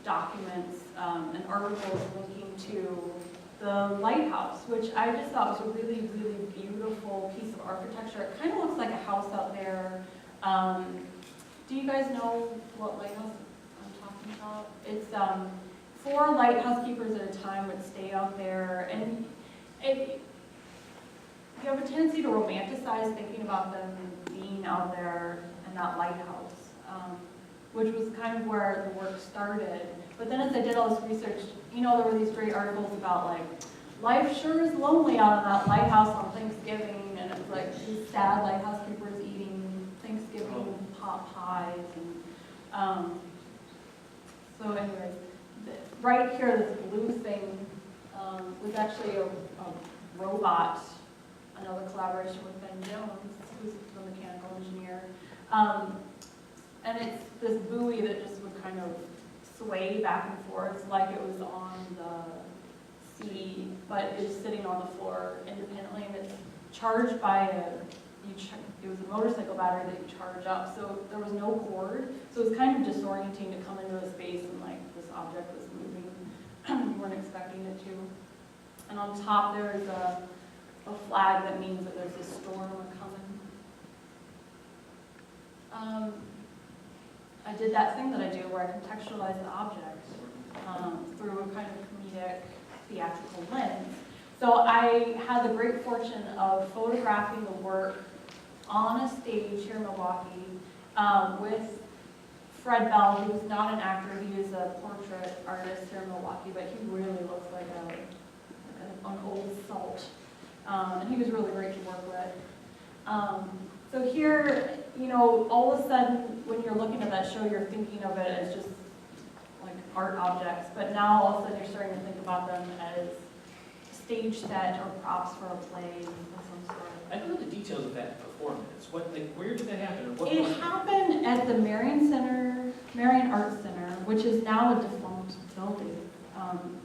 documents and articles linking to the lighthouse, which I just thought was a really, really beautiful piece of architecture. It kind of looks like a house out there. Do you guys know what lighthouse I'm talking about? It's 4 lighthouse keepers at a time would stay out there, and you have a tendency to romanticize thinking about them being out there in that lighthouse, which was kind of where the work started. But then as I did all this research, you know, there were these great articles about like, life sure is lonely out in that lighthouse on Thanksgiving, and it's like these sad lighthouse keepers eating Thanksgiving pot pies. And so anyways, right here, this blue thing was actually a robot, another collaboration with Ben Jones, who's the mechanical engineer. And it's this buoy that just would kind of sway back and forth like it was on the sea, but it's sitting on the floor independently, and it's charged by it was a motorcycle battery that you charge up, so there was no cord, so it was kind of disorienting to come into a space and like this object was moving. You weren't expecting it to. And on top there is a flag that means that there's a storm coming. I did that thing that I do where I contextualize the object through a kind of comedic, theatrical lens. So I had the great fortune of photographing the work on a stage here in Milwaukee with Fred Bell, who's not an actor, he is a portrait artist here in Milwaukee, but he really looks like an old salt. And he was really great to work with. So here, you know, all of a sudden, when you're looking at that show, you're thinking of it as just like art objects, but now all of a sudden you're starting to think about them as stage set or props for a play of some sort. I don't know the details of that performance. What, like, where did that happen? It happened at the Marion Art Center, which is now a defunct building.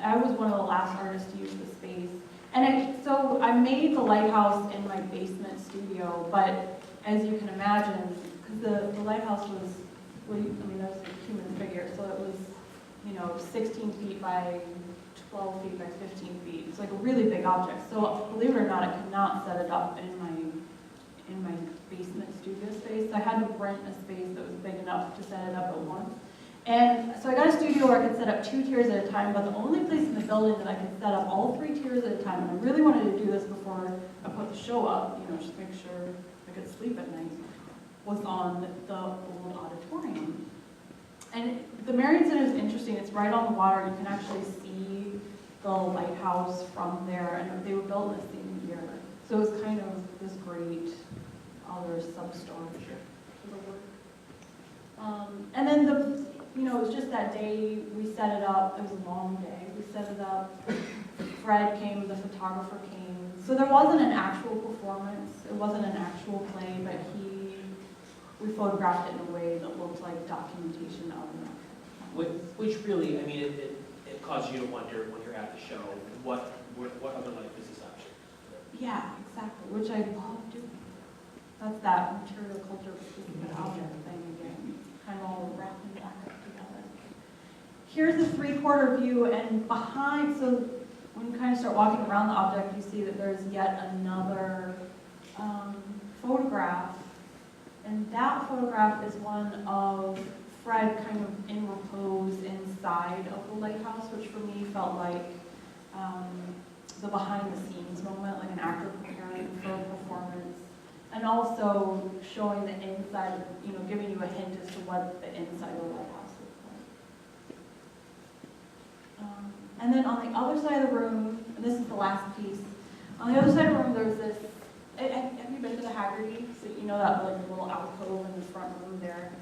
I was one of the last artists to use the space. And so I made the lighthouse in my basement studio, but as you can imagine, because the lighthouse was, well, I mean, that was a human figure, so it was, you know, 16 feet by 12 feet by 15 feet. It's like a really big object. So believe it or not, I could not set it up in my basement studio space. So I had to rent a space that was big enough to set it up at once. And so I got a studio where I could set up 2 tiers at a time, but the only place in the building that I could set up all 3 tiers at a time, and I really wanted to do this before I put the show up, you know, just make sure I could sleep at night, was on the old auditorium. And the Marion Center is interesting. It's right on the water. You can actually see the lighthouse from there, and they were built in the same year. So it was kind of this great other sub-story for the work. And then you know, it was just that day we set it up. It was a long day. We set it up. Fred came, the photographer came. So there wasn't an actual performance. It wasn't an actual play, but we photographed it in a way that looked like documentation of it. Which really, I mean, it caused you to wonder when you're at the show, what other life is this object? Yeah, exactly, which I love doing. That's that material culture specific object thing again, kind of all wrapping back up together. Here's a 3/4 view, and behind, so when you kind of start walking around the object, you see that there's yet another photograph. And that photograph is one of Fred kind of in repose inside of the lighthouse, which for me felt like the behind the scenes moment, like an actor preparing for a performance. And also showing the inside, you know, giving you a hint as to what the inside of the lighthouse looks like. And then on the other side of the room, and this is the last piece, on the other side of the room there's this, have you been to the Haggerty? So you know that like little alcove in the front room there.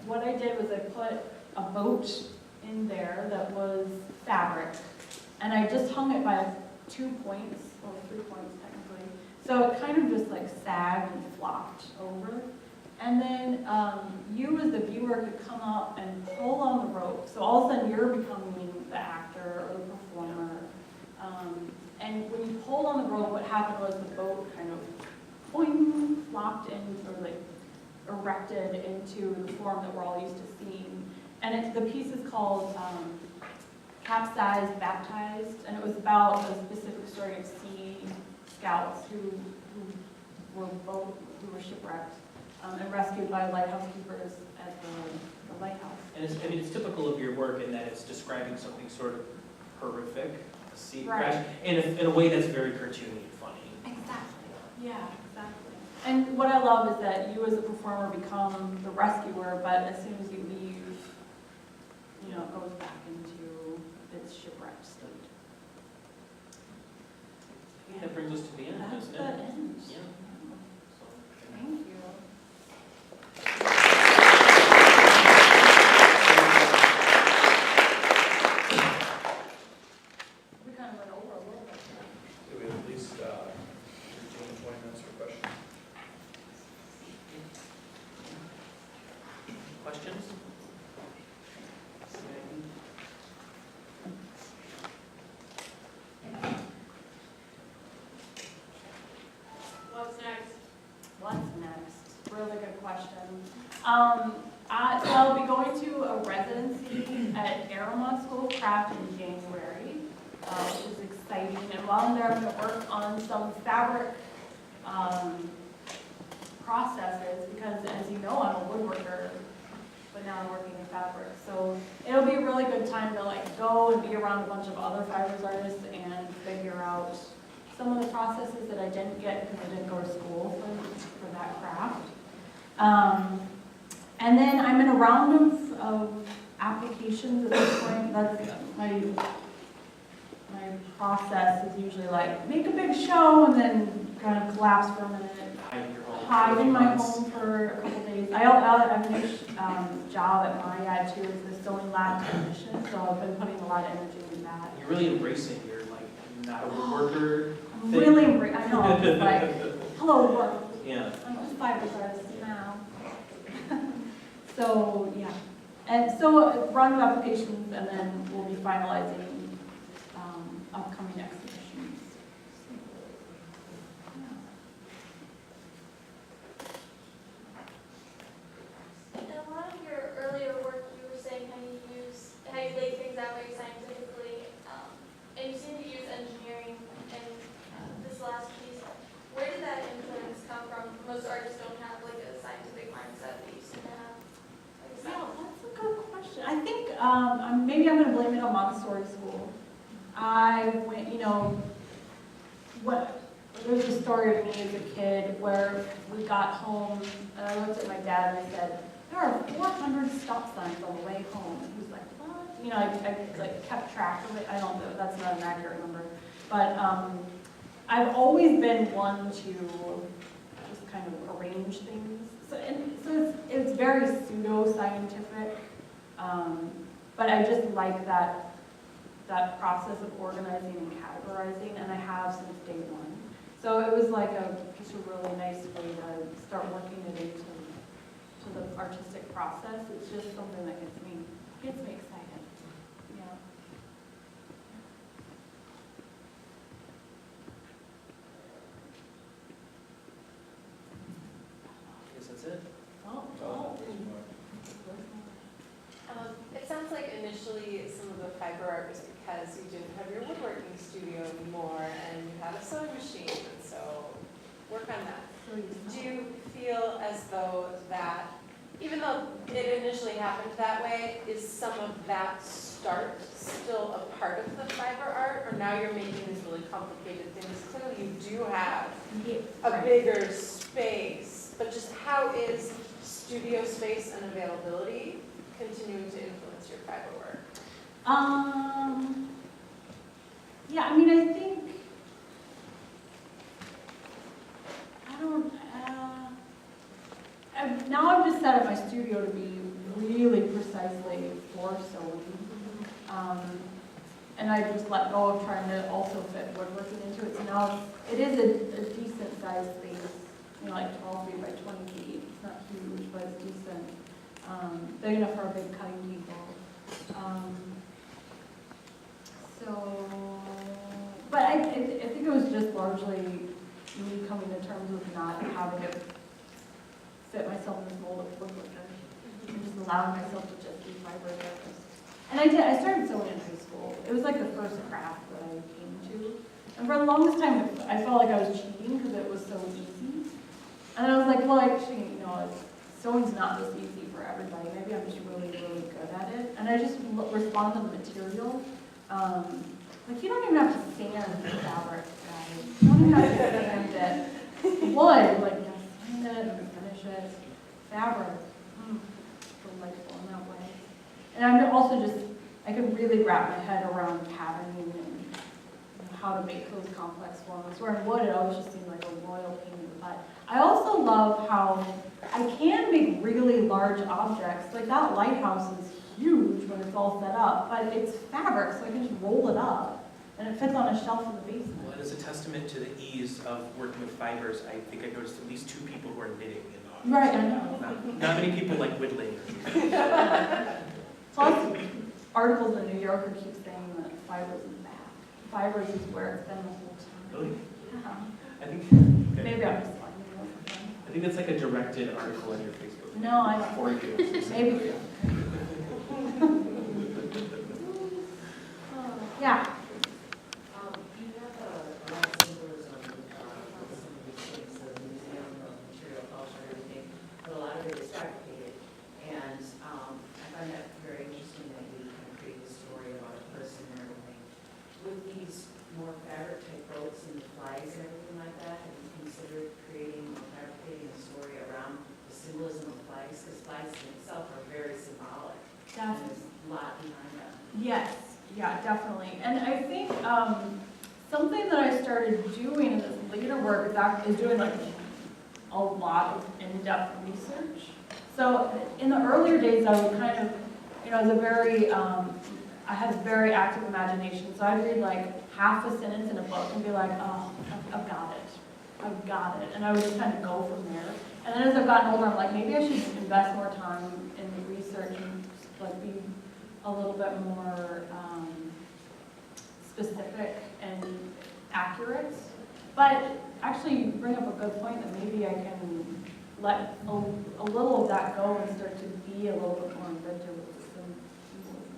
What I did was I put a boat in there that was fabric. and I just hung it by 2 points, or 3 points technically. So it kind of just like sagged and flopped over. And then you as the viewer could come up and pull on the rope. So all of a sudden you're becoming the actor or the performer. And when you pulled on the rope, what happened was the boat kind of boing, flopped in, or like erected into the form that we're all used to seeing. And the piece is called Capsized, Baptized, and it was about a specific story of sea scouts who were shipwrecked and rescued by lighthouse keepers at the lighthouse. And it's typical of your work in that it's describing something sort of horrific, a sea Right. crash, in a way that's very cartoony and funny. Exactly. Yeah, exactly. And what I love is that you as a performer become the rescuer, but as soon as you leave, it goes back into its shipwrecked state. I think that brings us to the end, That's doesn't the it? end. Yeah. So, Thank you. We kind of went over a little bit. Do we at least 15, 20 minutes for questions? Questions? What's next? What's next? Really good question. So I'll be going to a residency at Aramont School of Craft in January, which is exciting. And while I'm there, I'm going to work on some fabric processes because, as you know, I'm a woodworker, but now I'm working in fabric. So it'll be a really good time to go and be around a bunch of other fibers artists and figure out some of the processes that I didn't get because I didn't go to school for that craft. And then I'm in a round of applications at this point. That's my process is usually make a big show and then kind of collapse for a minute. Hide in my home for a couple days. I have a new job at Marriott too as the sewing lab technician, so I've been putting a lot of energy in that. You're really embracing your not a woodworker. I'm really embracing. I know. I'm just hello world. Yeah. I'm a fibers artist now. So yeah, and so round of applications, and then we'll be finalizing upcoming exhibitions. In a lot of your earlier work, you were saying how you lay things out very scientifically, and you seem to use engineering in this last piece. Where did that influence come from? Most artists don't have a scientific mindset that you seem to have. Yeah, that's a good question. I think maybe I'm going to blame it on Montessori school. I went, there's a story of me as a kid where we got home and I looked at my dad and I said, there are 400 stop signs on the way home. And he was like, what? I kept track of it. I don't know, that's not an accurate number. But I've always been one to just kind of arrange things. So it's very pseudo-scientific, but I just like that process of organizing and categorizing, and I have since day one. So it was just a really nice way to start working it into the artistic process. It's just something that gets me excited. Yeah. I guess that's it. It sounds like initially some of the fiber art was because you didn't have your woodworking studio anymore and you had a sewing machine, and so work on that. Do you feel as though that, even though it initially happened that way, is some of that start still a part of the fiber art, or now you're making these really complicated things? Clearly you do have a bigger space, but just how is studio space and availability continuing to influence your fiber work? Yeah, I think, now I've just set up my studio to be really precisely for sewing. and I just let go of trying to also fit woodworking into it. So now it is a decent sized space, you know, like 12 feet by 20 feet. It's not huge, but it's decent. Big enough for a big cutting table. But I think it was just largely me coming to terms with not having to fit myself in this mold of woodworker, and just allowing myself to just be fiber therapist. And I started sewing in high school. It was like the first craft that I came to. And for the longest time, I felt like I was cheating because it was so easy. And I was like, well, actually, you know, sewing's not this easy for everybody. Maybe I'm just really, really good at it. And I just respond to the material. Like, you don't even have to sand the fabric, guys. You don't even have to sand it. Wood, like, you know, sand it and finish it. Fabric, delightful in that way. And I'm also just, I could really wrap my head around patterning and how to make those complex forms. Where in wood, it always just seemed like a royal pain in the butt. I also love how I can make really large objects. Like that lighthouse is huge when it's all set up, but it's fabric, so I can just roll it up, and it fits on a shelf in the basement. Well, as a testament to the ease of working with fibers, I think I noticed at least 2 people who are knitting in the office. Right, I know. Not many people like whittling. Plus, articles in the New Yorker keep saying that fibers is bad. Fibers is where it's been the whole time. Really? Yeah. I think, Maybe I'm just lying. I think that's like a directed article on your Facebook. No, I don't. For you. Maybe. Yeah. You have a lot of symbolism on some of these things, the museum, the material culture, and everything, but a lot of it is fabricated. And I find that very interesting that you kind of create a story about a person and everything. With these more fabric type boats and flags and everything like that, have you considered creating or fabricating a story around the symbolism of flags? Because flags in itself are very symbolic. And there's a lot behind them. Yes, yeah, definitely. And I think something that I started doing in this later work is doing like a lot of in-depth research. So in the earlier days, I would kind of, you know, I had a very active imagination. So I'd read like half a sentence in a book and be like, oh, I've got it. I've got it. And I would just kind of go from there. And then as I've gotten older, I'm like, maybe I should invest more time in the research and like be a little bit more specific and accurate. But actually, you bring up a good point that maybe I can let a little of that go and start to be a little bit more inventive with some symbolism.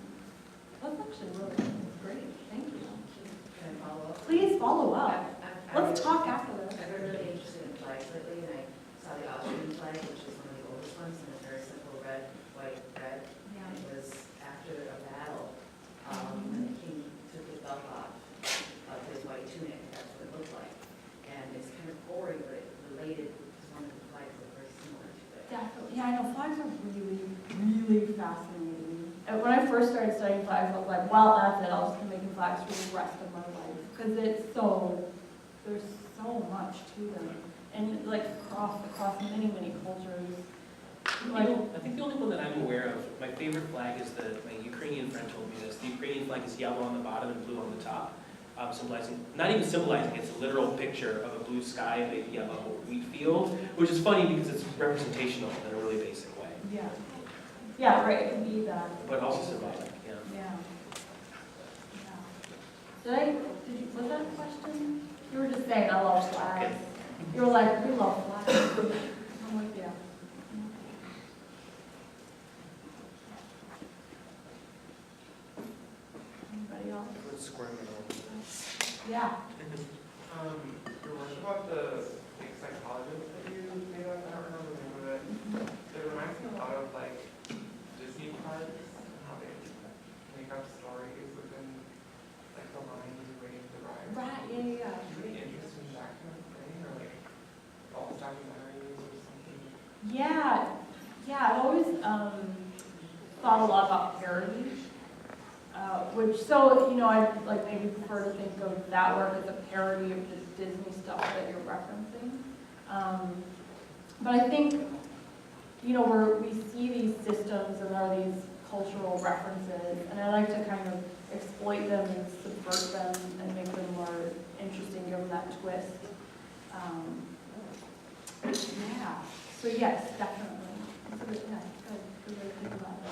That's actually really great. Thank you. Can I follow up? Please follow up. Let's talk after this. I've been really interested in flags lately, and I saw the Austrian flag, which is one of the oldest ones, and it's very simple red, white, red. Yeah. It was after a battle, when the king took his belt off of his white tunic, that's what it looked like. And it's kind of gory, but it related to one of the flags that were very similar to it. Definitely. Yeah, I know flags are really, really fascinating. And when I first started studying flags, I was like, well, that's it. I'll just be making flags for the rest of my life. Because there's so much to them. And like across many, many cultures. Like, I think the only one that I'm aware of, my favorite flag is my Ukrainian friend told me this. The Ukrainian flag is yellow on the bottom and blue on the top, symbolizing, not even symbolizing, it's a literal picture of a blue sky and a yellow wheat field, which is funny because it's representational in a really basic way. yeah. Yeah, right, it can be that. But also symbolic, yeah. Yeah. Was that a question? You were just saying, I love flags. You were like, we love flags. I'm like, yeah. Anybody else? Let's squirm it over. Yeah. Your work about the psychologist that you made up, I don't remember the name of it. It reminds me a lot of like Disney parks and how they make up stories within like the lines waiting to ride. Right, yeah. Are you really interested in that kind of thing, or like false documentaries or something? Yeah, I've always thought a lot about parody. So, you know, I like maybe prefer to think of that work as a parody of the Disney stuff that you're referencing. But I think, you know, we see these systems and there are these cultural references, and I like to kind of exploit them and subvert them and make them more interesting, give them that twist. Yeah, so yes, definitely. That's a good, yeah, good way to think about it.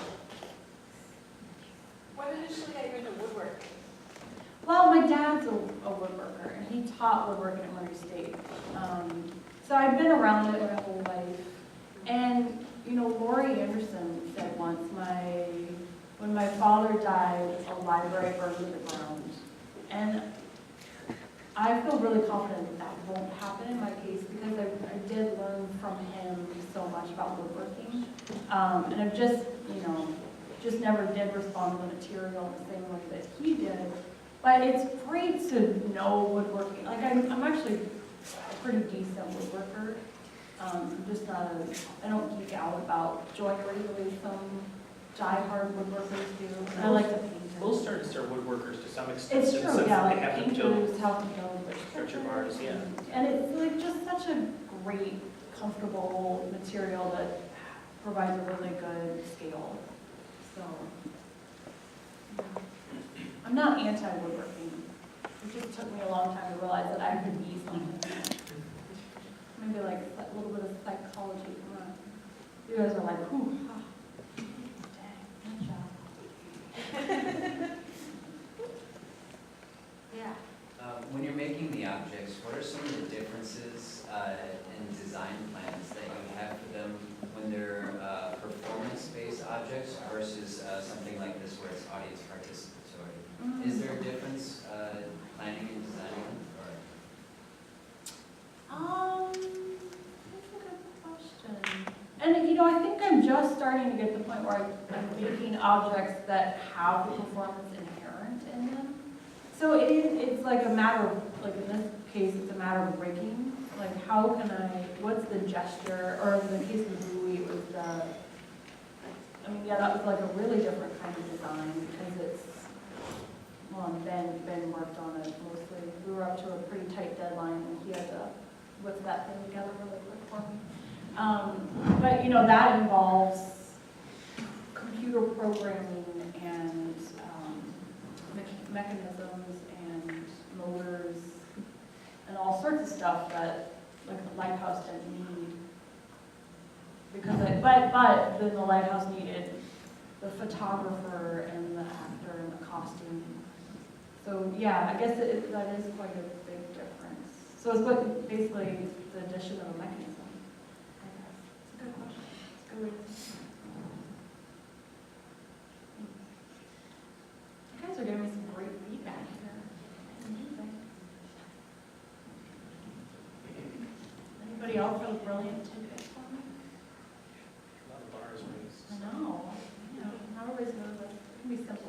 What initially got you into woodworking? Well, my dad's a woodworker, and he taught woodworking at Murray State. So I've been around it my whole life. And, you know, Lori Anderson said once, when my father died, a library burned to the ground. And I feel really confident that won't happen in my case because I did learn from him so much about woodworking. And I've just, you know, just never did respond to the material the same way that he did. But it's great to know woodworking. Like I'm actually a pretty decent woodworker. I'm just not I don't geek out about joinery the way some die-hard woodworkers do. I like to paint. Most artists are woodworkers to some extent. It's in the true, sense yeah, that they like have to build painters, how to build structure bars, yeah. And it's like just such a great, comfortable material that provides a really good scale. So, yeah. I'm not anti-woodworking. It just took me a long time to realize that I could be something. Maybe like a little bit of psychology. Come on. You guys are like, whew, dang, good job. Yeah. When you're making the objects, what are some of the differences in design plans that you have for them when they're performance-based objects versus something like this where it's audience participatory? Mm-hmm. Is there a difference planning and designing them? That's a good question. And you know, I think I'm just starting to get to the point where I'm making objects that have the performance inherent in them. So it's like a matter of, like in this case, it's a matter of rigging. Like how can what's the gesture, or in the case of Louis, it was that was like a really different kind of design because it's, well, Ben worked on it mostly. We were up to a pretty tight deadline and he had to whip that thing together really quick for me. But you know, that involves computer programming and mechanisms and motors and all sorts of stuff that like the lighthouse didn't need. Because but then the lighthouse needed the photographer and the actor and the costume. So yeah, I guess that is quite a big difference. So it's basically the addition of a mechanism. It's a good question. It's a good way to You guys are giving me some great feedback here. Amazing. Anybody else have a brilliant tidbit for me? A lot of bars raised. I know. You know, not always know that it can be simple.